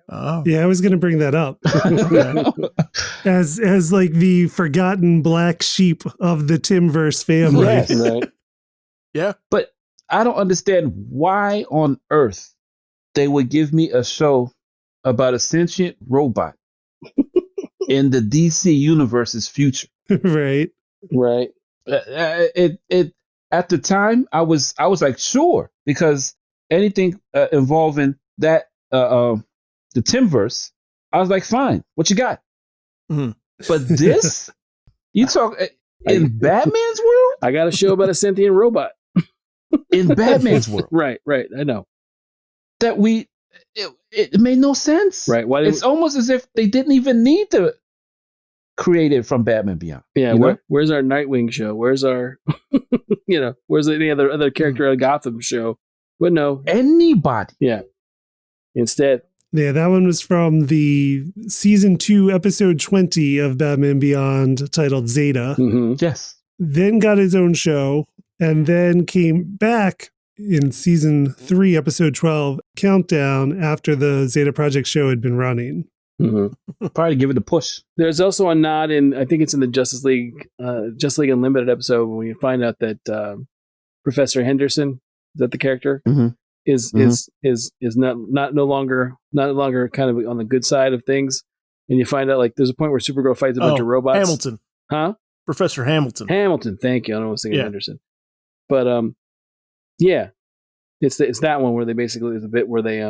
Oh, Yeah, I was going to bring that up as like the forgotten black sheep of the Timverse family. Yes. Right. yeah. But I don't understand why on earth they would give me a show about a sentient robot in the DC universe's future. Right. Right. It at the time I was like sure, because anything involving that the Timverse, I was like fine, what you got? Mhm. But this, you talk in Batman's world, I got a show about a sentient robot. in Batman's world, Right. I know. that it made no sense. Right. Why It's almost as if they didn't even need to create it from Batman Beyond. Yeah. you know? Where's our Nightwing show? Where's our, where's any other character on Gotham show? But no. Anybody. Yeah. Instead. Yeah, that one was from the season 2, episode 20 of Batman Beyond, titled Zeta. Mm-hmm. Yes. Then got his own show, and then came back in season 3, episode 12, Countdown, after the Zeta Project show had been running. Mm-hmm. Probably give it a push. There's also a nod in, I think it's in the Justice League Unlimited episode, when you find out that Professor Henderson, is that the character, Mhm. is no longer kind of on the good side of things, and you find out like there's a point where Supergirl fights a bunch of robots. Hamilton. Huh? Professor Hamilton. Hamilton. Thank you. I don't know what I was thinking Yeah. Henderson, but yeah, it's that one where they basically, there's a bit where they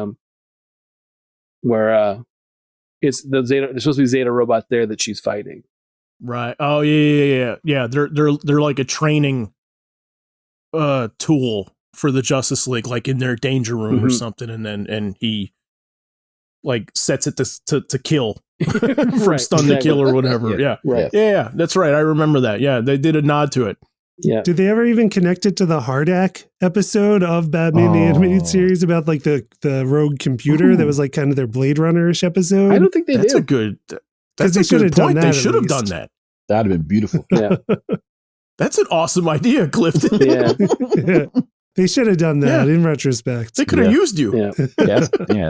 it's the Zeta. There's supposed to be Zeta robots there that she's fighting. Right. Oh yeah. They're like a training tool for the Justice League, like in their danger room or Mhm. something, and he like sets it to kill from Right, stun to kill or whatever. Yeah. Yeah. Right. Yeah, that's right. I remember that. Yeah, they did a nod to it. Yeah. Did they ever even connect it to the Hardak episode of Batman the Animated Series about like the rogue computer that was like kind of their Blade Runner-ish episode? I don't think they That's did. a good. 'Cause That's they a should good have done point. that They at should have least. done that. That'd have been beautiful. Yeah. That's an awesome idea, Clifton. Yeah. They should have done that Yeah. in retrospect. They could have Yeah. used you. Yeah.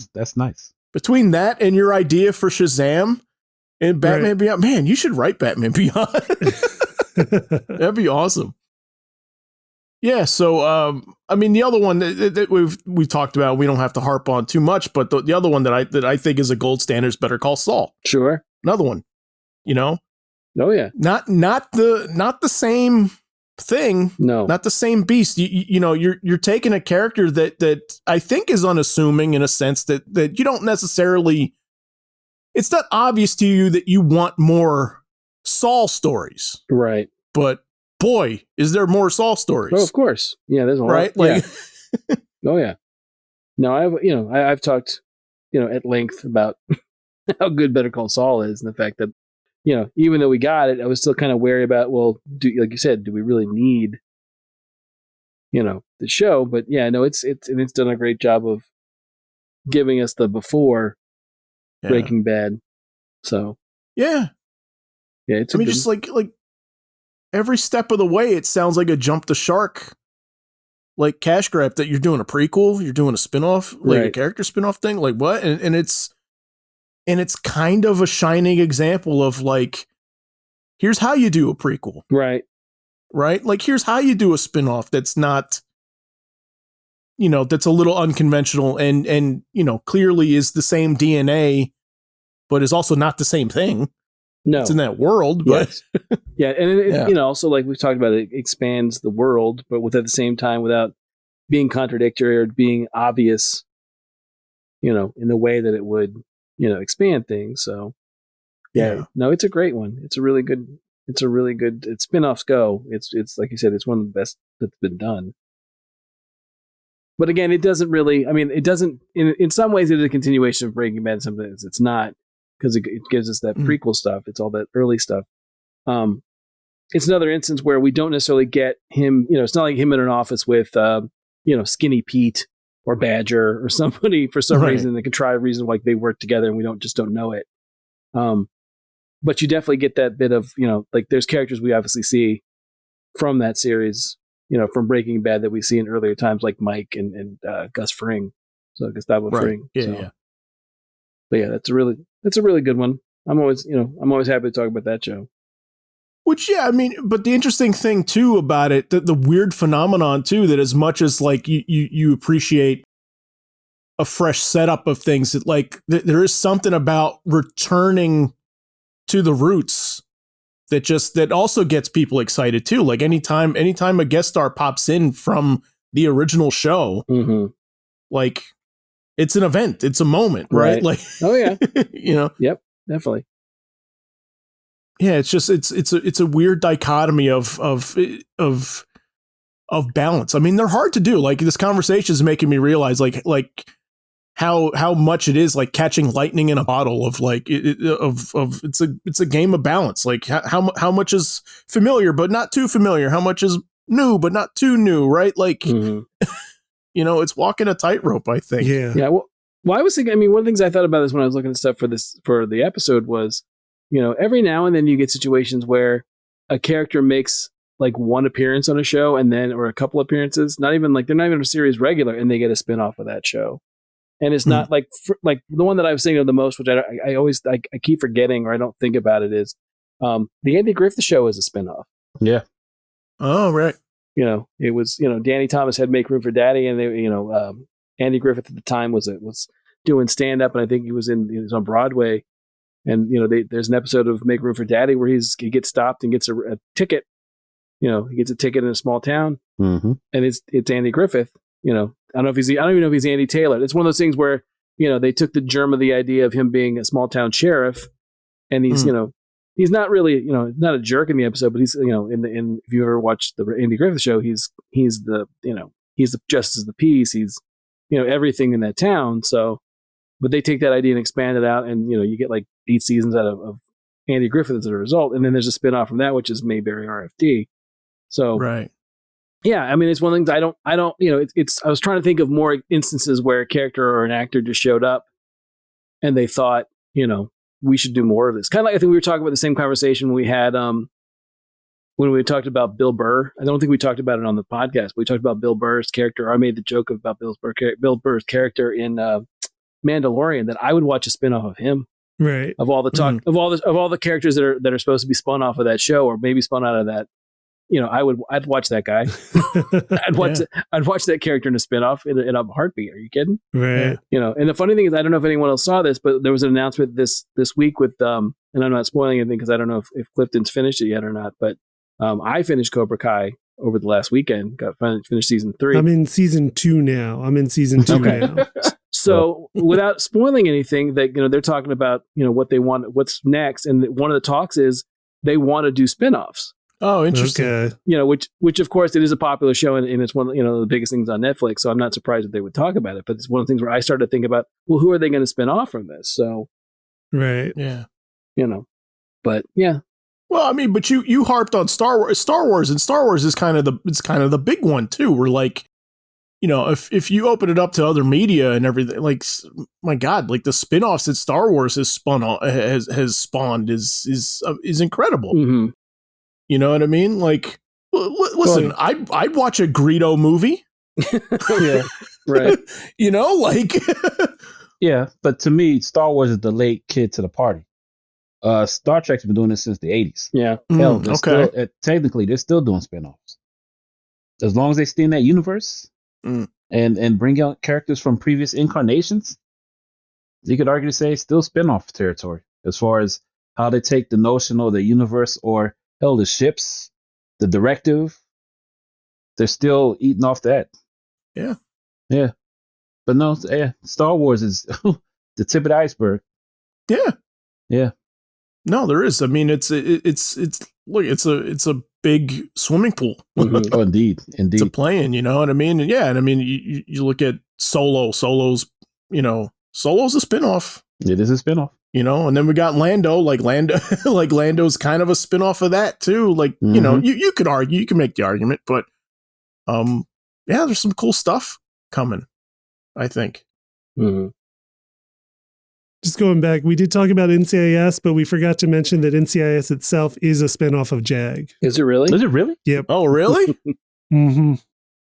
That's nice. Between that and your idea for Shazam and Batman Right. Beyond, man, you should write Batman Beyond. That'd be awesome. Yeah, so I mean, the other one that we've talked about, we don't have to harp on too much, but the other one that I think is a gold standard is Better Call Saul. Sure. Another one, Oh yeah. not the same thing, No. not the same beast. You're taking a character that I think is unassuming in a sense that you don't necessarily. It's not obvious to you that you want more Saul stories, Right. but boy, is there more Saul stories. Oh, of course. Yeah. There's a lot. Right? Like, Yeah. Oh yeah. No, I've talked, at length about how good Better Call Saul is, and the fact that, even though we got it, I was still kind of wary about, well, like you said, do we really need, the show? But yeah, no, it's done a great job of giving us the before yeah. Breaking Bad. So Yeah. it's. I mean, just like every step of the way, it sounds like a jump the shark, like cash grab, that you're doing a prequel, you're doing a spinoff, like a Right. character spinoff thing. Like what? And it's kind of a shining example of like, here's how you do a prequel, right. right? Like here's how you do a spinoff that's not, that's a little unconventional and clearly is the same DNA, but is also not the same thing. No. It's in that world, but Yes. Yeah, and it, Yeah. also like we've talked about, it expands the world, but at the same time without being contradictory or being obvious, in the way that it would, expand things. So Yeah. no, it's a great one. It's a really good. Spin-offs go. It's like you said, it's one of the best that's been done. But again, it doesn't really. I mean, it doesn't. In some ways, it is a continuation of Breaking Bad. Sometimes it's not, because it gives us that prequel stuff. It's all that early stuff. It's another instance where we don't necessarily get him. It's not like him in an office with, Skinny Pete or Badger or somebody for some Right. reason, the contrived reason, like they work together and we don't know it. But you definitely get that bit of, like there's characters we obviously see from that series, from Breaking Bad that we see in earlier times, like Mike and Gus Fring, so Gustavo Fring. Yeah, so. yeah. But yeah, that's a really good one. I'm always happy to talk about that show. Which, yeah, I mean, but the interesting thing too about it, the weird phenomenon too, that as much as like you appreciate a fresh setup of things, that like there is something about returning to the roots that also gets people excited too. Like anytime a guest star pops in from the original show, like it's an event, it's a moment, right? Like, oh yeah, yep, definitely. Yeah, it's just it's a weird dichotomy of balance. I mean, they're hard to do. Like this conversation is making me realize like how much it is like catching lightning in a bottle of like it's a game of balance. Like how much is familiar but not too familiar, how much is new but not too new, right? Like it's walking a tightrope, I think. Yeah. Well, I was thinking. I mean, one of the things I thought about this when I was looking at stuff for the episode was, every now and then you get situations where a character makes like one appearance on a show or a couple appearances, not even like they're not even a series regular, and they get a spinoff of that show. And it's not like the one that I was thinking of the most, which I always I keep forgetting or I don't think about it, is the Andy Griffith Show is a spinoff. Yeah. Oh, right. It was Danny Thomas had Make Room for Daddy, and they Andy Griffith at the time was doing stand up, and I think he was on Broadway. And there's an episode of Make Room for Daddy where he gets stopped and gets a ticket. He gets a ticket in a small town, and it's Andy Griffith. I don't even know if he's Andy Taylor. It's one of those things where they took the germ of the idea of him being a small town sheriff, and he's he's not really not a jerk in the episode, but he's in if you ever watched the Andy Griffith Show, he's the he's the justice of the peace. He's everything in that town. So, but they take that idea and expand it out, and you get like 8 seasons out of Andy Griffith as a result, and then there's a spinoff from that, which is Mayberry RFD. So, right, yeah, I mean, it's one of the things I don't, it's. I was trying to think of more instances where a character or an actor just showed up, and they thought, we should do more of this. Kind of like I think we were talking about the same conversation we had when we talked about Bill Burr. I don't think we talked about it on the podcast. But we talked about Bill Burr's character. I made the joke about Bill Burr's character in Mandalorian, that I would watch a spinoff of him. Right. Of all the talk of all the characters that are supposed to be spun off of that show, or maybe spun out of that. I'd watch that guy. I'd watch that character in a spinoff in a heartbeat. Are you kidding? Right. And the funny thing is, I don't know if anyone else saw this, but there was an announcement this week with and I'm not spoiling anything because I don't know if Clifton's finished it yet or not, but I finished Cobra Kai over the last weekend. Finished season 3. I'm in season 2 now. now. So without spoiling anything, that they're talking about what they want, what's next, and one of the talks is they want to do spinoffs. Oh, interesting. Okay. Which of course it is a popular show, and it's one of the biggest things on Netflix. So I'm not surprised that they would talk about it. But it's one of the things where I started to think about, well, who are they going to spin off from this? So, right, yeah, but yeah. Well, I mean, but you harped on Star Wars, and Star Wars is kind of the big one too. We're like, if you open it up to other media and everything, like, my God, like the spinoffs that Star Wars has spawned is incredible. Mm-hmm. You know what I mean? Like, listen, I'd watch a Greedo movie. Yeah, right. Like, yeah, but to me, Star Wars is the late kid to the party. Star Trek's been doing this since the 80s. Yeah. Hell, technically, they're still doing spinoffs. As long as they stay in that universe and bring out characters from previous incarnations, you could argue to say it's still spinoff territory as far as how they take the notion of the universe, or hell, the ships, the directive. They're still eating off that. Yeah. Yeah. But no, Star Wars is the tip of the iceberg. Yeah. Yeah. No, there is. I mean, it's a big swimming pool. Oh, indeed. To play in, you know what I mean? And yeah, and I mean, you look at Solo's, Solo's a spinoff. It is a spinoff. And then we got Lando, like Lando's kind of a spinoff of that too. Like, you could argue, you can make the argument, but yeah, there's some cool stuff coming, I think. Mm-hmm. Just going back, we did talk about NCIS, but we forgot to mention that NCIS itself is a spinoff of JAG. Is it really? Is it really? Yep. Oh, really? Mm-hmm.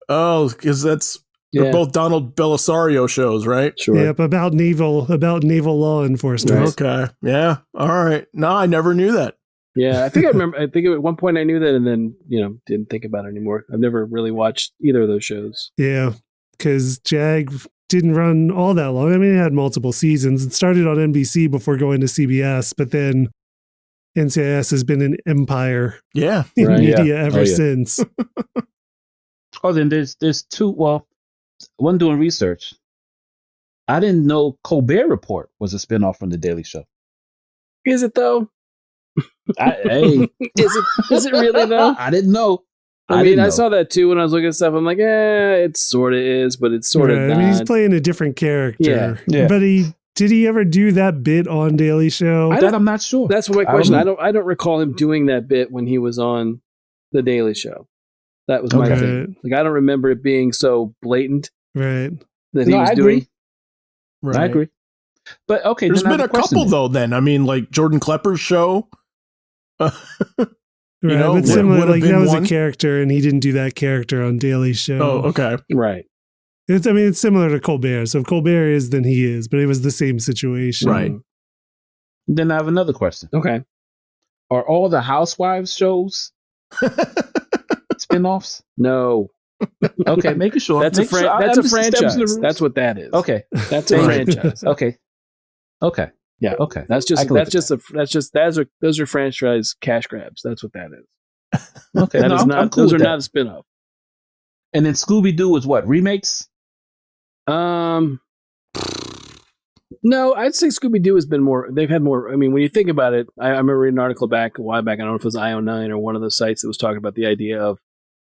Oh, because they're both Donald Belisario shows, right? Sure. Yep. About naval law enforcement. Right. Okay. Yeah. All right. No, I never knew that. Yeah, I think I remember. I think at one point I knew that, and then didn't think about it anymore. I've never really watched either of those shows. Yeah, because JAG didn't run all that long. I mean, it had multiple seasons. It started on NBC before going to CBS, but then NCIS has been an empire Yeah. in Right, media ever since. Oh, then there's two. Well, one doing research. I didn't know Colbert Report was a spinoff from The Daily Show. Is it though? Hey, Is it really though? I didn't know. I didn't know. saw that too when I was looking at stuff. I'm like, it sort of is, but it's sort of Right. not. I mean, he's playing a different character. Yeah. But did he ever do that bit on Daily Show? That I'm not sure. That's my question. I don't recall him doing that bit when he was on The Daily Show. That was my Okay. thing. Like, I don't remember it being so blatant Right. that he was I doing. agree. Right. I agree. But okay, There's then I been have a question couple then. though. Then I mean, like Jordan Klepper's show. Right. know, but similar, would have like that been was one. a character, and he didn't do that character on Daily Show. Oh, okay. Right. It's similar to Colbert. So if Colbert is, then he is. But it was the same situation. Right. Then I have another question. Okay. Are all the Housewives shows spinoffs? No. Okay, making sure. That's a Make sure. that's a I'm just establishing the franchise. rules. That's what that is. Okay. That's a Right. franchise. Okay. Yeah. Okay. That's I just can live with those are franchise cash grabs. That's what that is. Okay. That No, is I'm not cool those are with not a that. spin-off. And then Scooby Doo is what? Remakes? No, I'd say Scooby Doo has been more. They've had more. I mean, when you think about it, I remember reading an article a while back. I don't know if it was IO9 or one of those sites that was talking about the idea of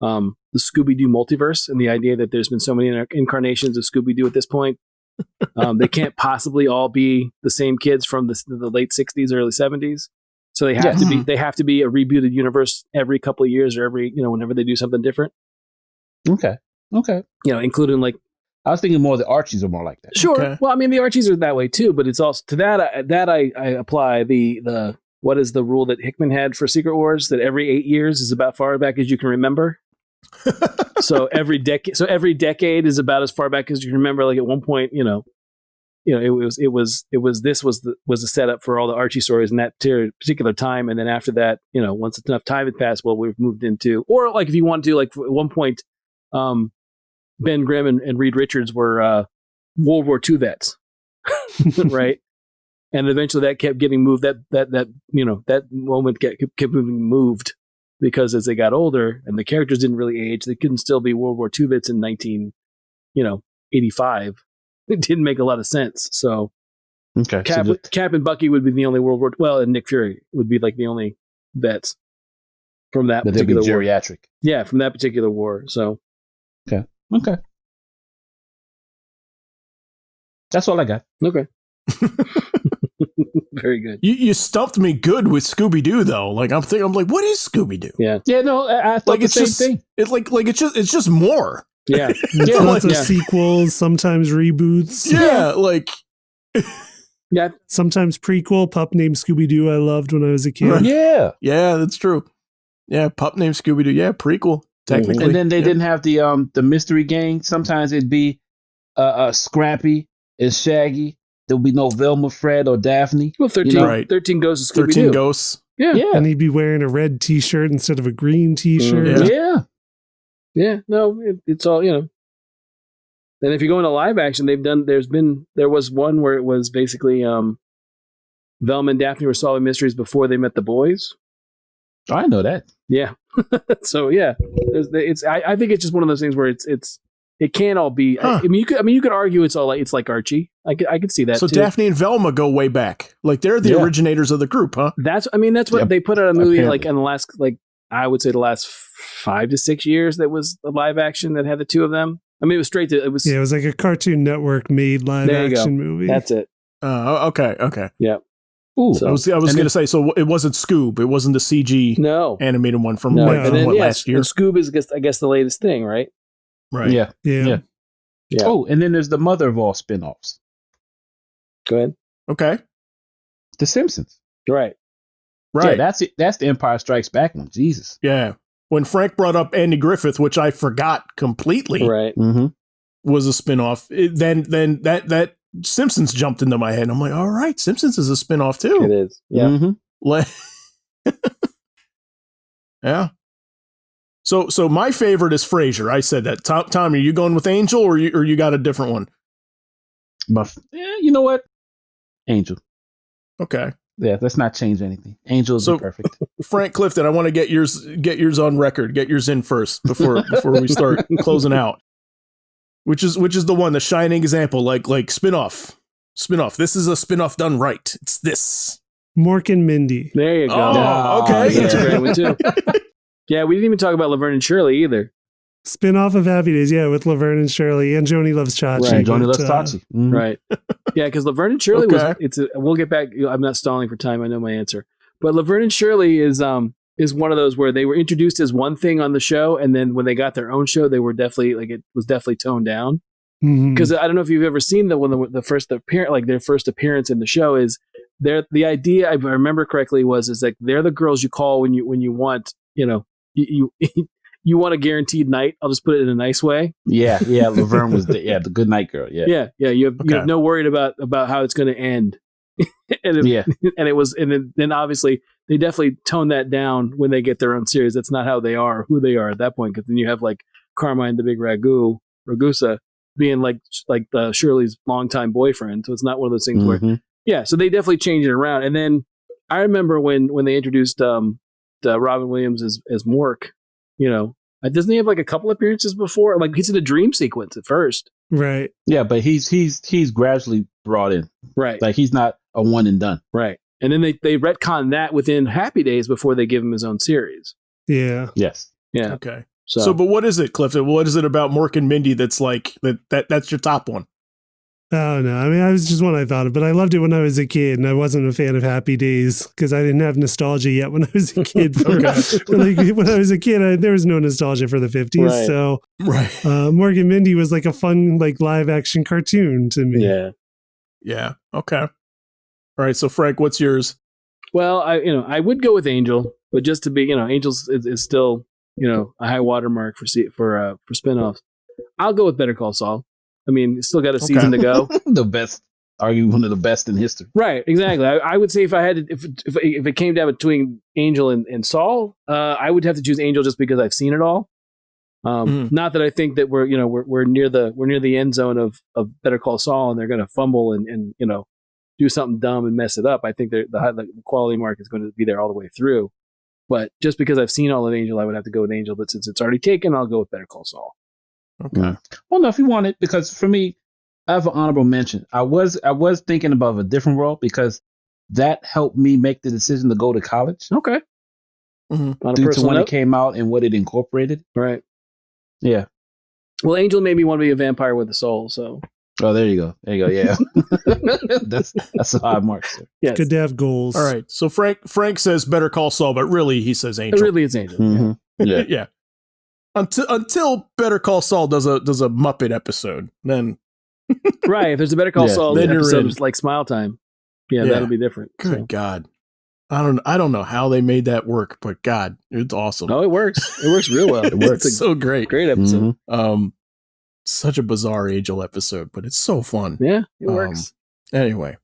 the Scooby Doo multiverse and the idea that there's been so many incarnations of Scooby Doo at this point. They can't possibly all be the same kids from the late '60s, early '70s. So they have to be. They have to be a rebooted universe every couple of years or every whenever they do something different. Okay. Including like. I was thinking more the Archies are more like that. Sure. Okay. Well, I mean, the Archies are that way too, but it's also to that I apply the what is the rule that Hickman had for Secret Wars that every 8 years is about far back as you can remember. So every decade is about as far back as you can remember. Like at one point, it was the setup for all the Archie stories in that particular time, and then after that, once enough time had passed, well, we've moved into, or like if you want to, like at one point, Ben Grimm and Reed Richards were World War II vets, right? And eventually that kept getting moved. That moment kept moving moved because as they got older and the characters didn't really age, they couldn't still be World War II vets in 1985. It didn't make a lot of sense. So Okay. Cap and Bucky would be the only and Nick Fury would be like the only vets from that But they'd be particular war. geriatric. Yeah, from that particular war. So Okay. That's all I got. okay. Very good. You stumped me good with Scooby Doo though. Like I'm like, what is Scooby Doo? Yeah. Yeah, no, I thought Like the it's same just thing. it's like it's just more. Yeah. Lots of Yeah. sequels, sometimes reboots, Yeah, like Yeah. sometimes prequel. Pup named Scooby Doo. I loved when I was a kid. Right. Yeah. yeah, that's true. Yeah, pup named Scooby Doo. Yeah, prequel technically. And then they Yeah. didn't have the mystery gang. Sometimes it'd be Scrappy and Shaggy. There'll be no Velma, Fred, or Daphne. Well, 13, Right. 13 Ghosts of Scooby 13 Doo. Ghosts. Yeah. Yeah. And he'd be wearing a red T-shirt instead of a green T-shirt. Yeah. Yeah. Yeah. No, it's all, And if you go into live action, there was one where it was basically Velma and Daphne were solving mysteries before they met the boys. I know that. Yeah. So yeah, I think it's just one of those things where it can't all be. Huh. I mean, you could argue it's like Archie. I could see that. So too. Daphne and Velma go way back. Like they're the Yeah. originators of the group, huh? That's what Yep. they put out a movie Apparently. like in the last I would say the last 5 to 6 years that was a live action that had the two of them. I mean, it was straight to it was. Yeah, it was like a Cartoon Network made live There you go. action movie. That's it. Okay. Ooh. So- I was going to say, so it wasn't Scoob. It wasn't the CG No. animated one from No. like And from then what, yes, last year. and Scoob is I guess the latest thing, right? Right. Yeah. yeah. Yeah. Yeah. Oh, and then there's the mother of all spinoffs. Go ahead. Okay. The Simpsons. Right. Right. Yeah, that's the Empire Strikes Back one. Jesus. Yeah. When Frank brought up Andy Griffith, which I forgot completely, Right. Mm-hmm. was a spinoff, then that Simpsons jumped into my head. I'm like, all right, Simpsons is a spinoff too. It is. Yeah. Mm-hmm. Yeah. So my favorite is Frasier. I said that. Tom, are you going with Angel or you got a different one? You know what? Angel. Okay. Yeah, let's not change anything. Angel is perfect. Frank Clifton, I want to get yours on record. Get yours in first before we start closing out. Which is the one, the shining example, like spinoff. This is a spinoff done right. It's this. Mork and Mindy. There you go. Oh, okay. That's a great one too. Yeah, we didn't even talk about Laverne and Shirley either. Spin-off of Happy Days, yeah, with Laverne and Shirley and Joni Loves Chachi. Right. And Joni Loves Chachi. Mm-hmm. Right. Yeah, because Laverne and Shirley we'll get back. I'm not stalling for time. I know my answer. But Laverne and Shirley is one of those where they were introduced as one thing on the show, and then when they got their own show, they were definitely it was definitely toned down. Because I don't know if you've ever seen the first appearance, like their first appearance in the show is the idea, if I remember correctly, is like they're the girls you call when you want, you want a guaranteed night. I'll just put it in a nice way. Yeah. Laverne was the good night girl. Yeah. You have no worried about how it's going to end. And then obviously they definitely tone that down when they get their own series. That's not how they are, who they are at that point. Because then you have like Carmine the Big Ragusa being like Shirley's longtime boyfriend. So it's not one of those things where, so they definitely change it around. And then I remember when they introduced Robin Williams as Mork, doesn't he have like a couple appearances before? Like he's in a dream sequence at first. Right. Yeah, but he's gradually brought in. Right. Like he's not a one and done. Right. And then they retcon that within Happy Days before they give him his own series. Yeah. Yes. Yeah. Okay. So but what is it, Clifton? What is it about Mork and Mindy that's like that's your top one? Oh, no. I mean, I was just one I thought of, but I loved it when I was a kid, and I wasn't a fan of Happy Days because I didn't have nostalgia yet when I was a kid. When I was a kid, there was no nostalgia for the 50s. Right. So Right. Mork and Mindy was like a fun, like live action cartoon to me. Yeah. Yeah. Okay. All right. So Frank, what's yours? Well, I would go with Angel, but just to be, Angel is still, a high watermark for spinoffs. I'll go with Better Call Saul. I mean, it's still got a season to go. The best, arguably one of the best in history. Right, exactly. I would say if I had to, if it came down between Angel and Saul, I would have to choose Angel just because I've seen it all. Not that I think that we're near the end zone of Better Call Saul and they're going to fumble and do something dumb and mess it up. I think the quality mark is going to be there all the way through. But just because I've seen all of Angel, I would have to go with Angel. But since it's already taken, I'll go with Better Call Saul. Okay. Well, no, if you want it, because for me, I have an honorable mention. I was thinking about a different role because that helped me make the decision to go to college. Okay. Due to when it came out and what it incorporated. Right. Yeah. Well, Angel made me want to be a vampire with a soul. So. Oh, there you go. Yeah. that's a high mark. Sir. Yes. Good to have goals. All right. So Frank says Better Call Saul, but really he says Angel. It really is Angel. Mm-hmm. Yeah. Yeah. Until Better Call Saul does a Muppet episode, then right. If there's a Better Call Saul then episode like Smile Time, that'll be different. Good God, I don't know how they made that work, but God, it's awesome. Oh, it works. It works real well. It works so great. Great episode. Such a bizarre Angel episode, but it's so fun. Yeah, it works. Anyway,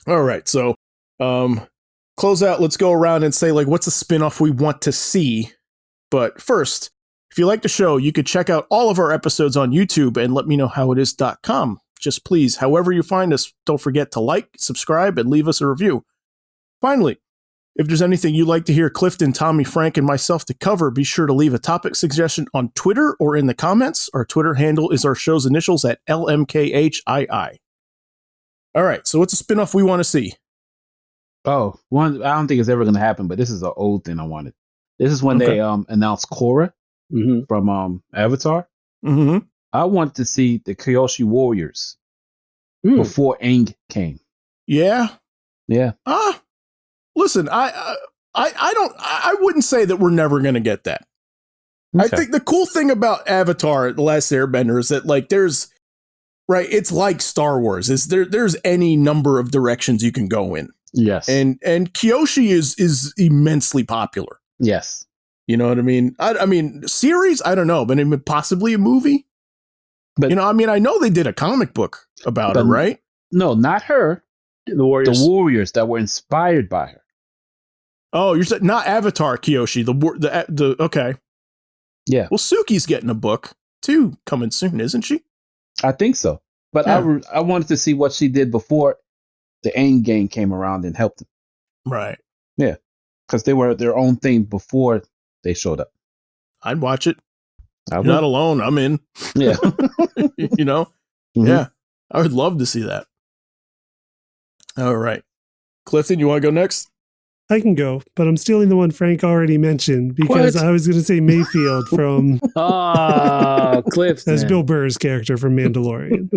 all right. So, close out. Let's go around and say like, what's a spinoff we want to see? But first, if you like the show, you could check out all of our episodes on YouTube and letmeknowhowitis.com. Just please, however you find us, don't forget to like, subscribe, and leave us a review. Finally, if there's anything you'd like to hear Clifton, Tommy, Frank, and myself to cover, be sure to leave a topic suggestion on Twitter or in the comments. Our Twitter handle is our show's initials at LMKHII. All right, so what's a spinoff we want to see? Oh, one, I don't think it's ever going to happen, but this is an old thing I wanted. This is when they announced Korra from Avatar. Mm-hmm. I wanted to see the Kyoshi Warriors before Aang came. Yeah. Listen, I wouldn't say that we're never going to get that. Okay. I think the cool thing about Avatar: The Last Airbender is that like there's right? It's like Star Wars. There's any number of directions you can go in. Yes. And Kyoshi is immensely popular. Yes. You know what I mean? I mean, series, I don't know, but possibly a movie. But I mean, I know they did a comic book about her, right? No, not her. The Warriors. The Warriors that were inspired by her. Oh, you're saying not Avatar Kyoshi, the okay. Yeah. Well, Suki's getting a book too coming soon, isn't she? I think so. But Yeah. I wanted to see what she did before the End Game came around and helped them. Right. Yeah. Because they were their own thing before they showed up. I'd watch it. I You're would. not alone. I'm in. Yeah. You know? Mhm. Yeah. I would love to see that. All right. Clifton, you want to go next? I can go, but I'm stealing the one Frank already mentioned because What? I was going to say Mayfield from Cliff. as Bill Burr's character from Mandalorian,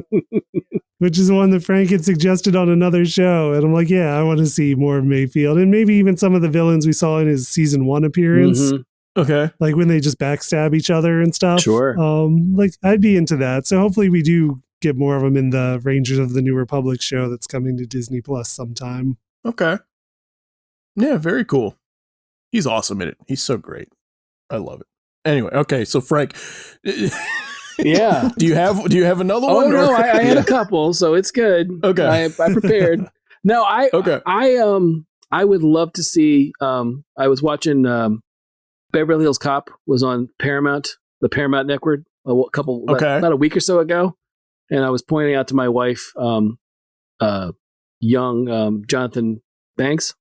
which is the one that Frank had suggested on another show. And I'm like, yeah, I want to see more of Mayfield and maybe even some of the villains we saw in his season 1 appearance. Mhm. Okay. Like when they just backstab each other and stuff. Sure. Like I'd be into that. So hopefully we do get more of them in the Rangers of the New Republic show that's coming to Disney Plus sometime. Okay. Yeah, very cool. He's awesome in it. He's so great. I love it. Anyway, okay, so Frank, Yeah. do you have another Oh one? no, or- I had a couple, so it's good. Okay. I prepared. No, Okay. I would love to see. I was watching Beverly Hills Cop was on Paramount, the Paramount Network, about a week or so ago, and I was pointing out to my wife, young Jonathan Banks.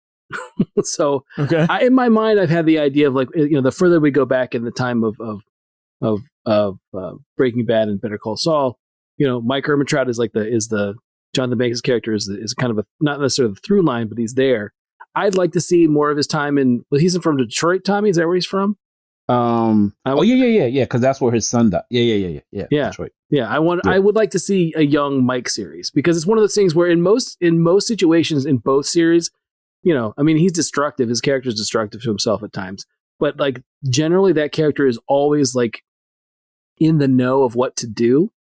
So Okay. in my mind, I've had the idea of like, the further we go back in the time of Breaking Bad and Better Call Saul, Mike Ehrmantraut is the Jonathan Banks' character is kind of not necessarily the through line, but he's there. I'd like to see more of his time he's from Detroit, Tommy. Is that where he's from? Yeah. Because that's where his son died. Yeah. Yeah. Detroit. Yeah, I would like to see a young Mike series because it's one of those things where in most situations in both series, I mean, he's destructive. His character is destructive to himself at times, but like generally that character is always like in the know of what to do.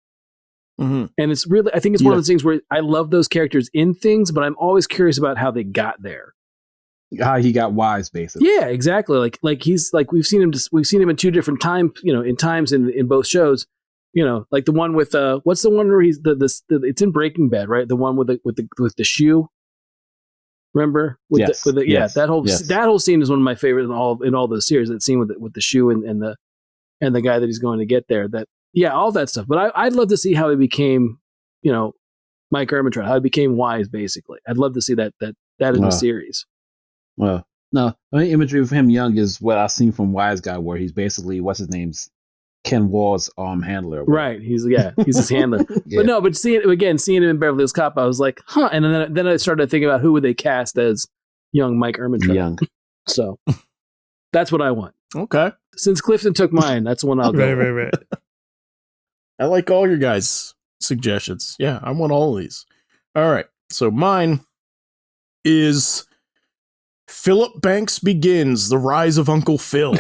Mm-hmm. And it's really, I think it's one of those things where I love those characters in things, but I'm always curious about how they got there. How he got wise, basically. Yeah, exactly. Like he's like we've seen him in two different times, in times in both shows. Like the one with what's the one where he's it's in Breaking Bad, right? The one with the shoe. Remember? Yes. That whole scene is one of my favorites in all those series. That scene with the shoe and the guy that he's going to get there. All that stuff. But I'd love to see how he became, Mike Ehrmantraut, how he became wise. Basically, I'd love to see that in the series. Well, no, I mean, imagery of him young is what I've seen from Wise Guy, where he's basically what's his name's Ken Wall's handler. Right, he's his handler. Yeah. But seeing him in Beverly Hills Cop, I was like, huh. And then I started thinking about who would they cast as young Mike Ehrmantraut. Young. So that's what I want. Okay. Since Clifton took mine, that's the one I'll go. Right. I like all your guys' suggestions. Yeah, I want all of these. All right. So mine is Philip Banks Begins, The Rise of Uncle Phil.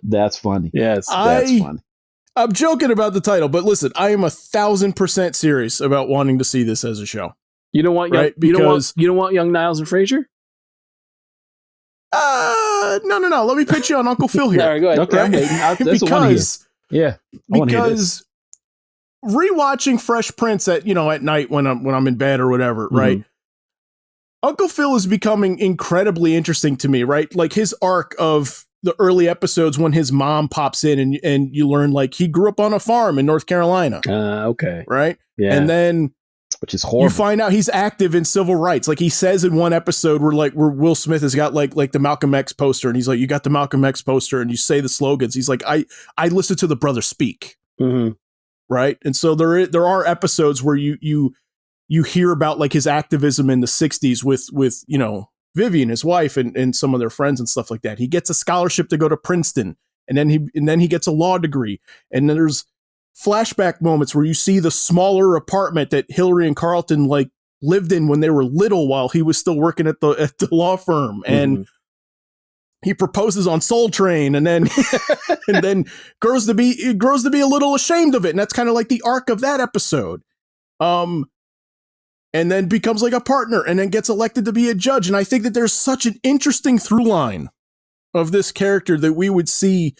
That's funny. Yes. That's funny. I'm joking about the title, but listen, I am 1,000% serious about wanting to see this as a show. You don't want you don't want young Niles and Frasier? No. Let me pitch you on Uncle Phil here. All right, go ahead. Okay, I'm waiting. That's what I want to hear. Yeah, I want to hear this. Rewatching Fresh Prince at night when I'm in bed or whatever, right? Uncle Phil is becoming incredibly interesting to me, right? Like his arc of the early episodes when his mom pops in and you learn like he grew up on a farm in North Carolina. Okay. Right? Yeah. And then which is horrible. You find out he's active in civil rights. Like he says in one episode where Will Smith has got like the Malcolm X poster and he's like, you got the Malcolm X poster and you say the slogans. He's like, I listen to the brother speak. Mm-hmm. Right. And so there are episodes where you hear about like his activism in the 60s with Vivian, his wife, and some of their friends and stuff like that. He gets a scholarship to go to Princeton, and then he gets a law degree. And then there's flashback moments where you see the smaller apartment that Hillary and Carlton like lived in when they were little while he was still working at the law firm. And he proposes on Soul Train, and then and then grows to be a little ashamed of it, and that's kind of like the arc of that episode. And then becomes like a partner, and then gets elected to be a judge. And I think that there's such an interesting through line of this character that we would see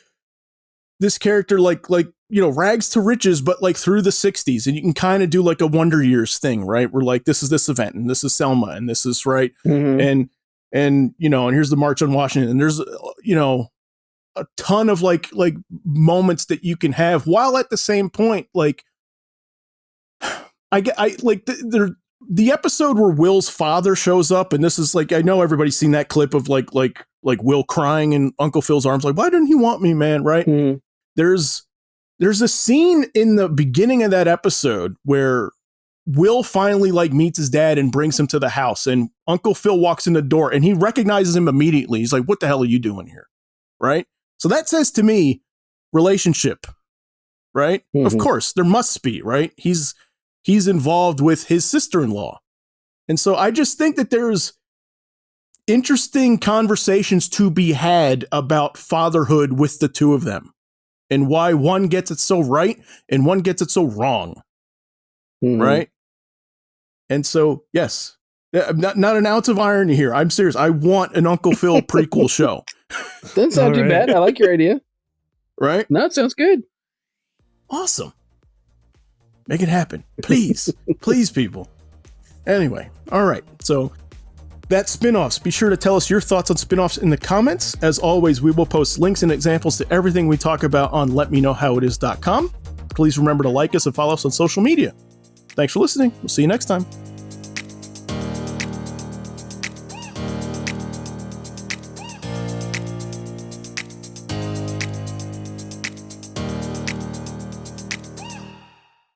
this character like rags to riches, but like through the 60s, and you can kind of do like a Wonder Years thing, right? We're like, this is this event, and this is Selma, and this is right, and here's the March on Washington, and there's a ton of like moments that you can have, while at the same point, like the episode where Will's father shows up, and this is like, I know everybody's seen that clip of like Will crying in Uncle Phil's arms, like, why didn't he want me, man? Right? Mm-hmm. There's a scene in the beginning of that episode where Will finally like meets his dad and brings him to the house, and Uncle Phil walks in the door and he recognizes him immediately. He's like, what the hell are you doing here? Right? So that says to me, relationship, right? Mm-hmm. Of course, there must be, right? He's involved with his sister-in-law. And so I just think that there's interesting conversations to be had about fatherhood with the two of them, and why one gets it so right and one gets it so wrong. Mm-hmm. Right? And so, yes, not an ounce of irony here. I'm serious. I want an Uncle Phil prequel show. Doesn't sound too bad. I like your idea. Right? No, it sounds good. Awesome. Make it happen. Please. Please, people. Anyway, all right. So that's spinoffs. Be sure to tell us your thoughts on spinoffs in the comments. As always, we will post links and examples to everything we talk about on letmeknowhowitis.com. Please remember to like us and follow us on social media. Thanks for listening. We'll see you next time.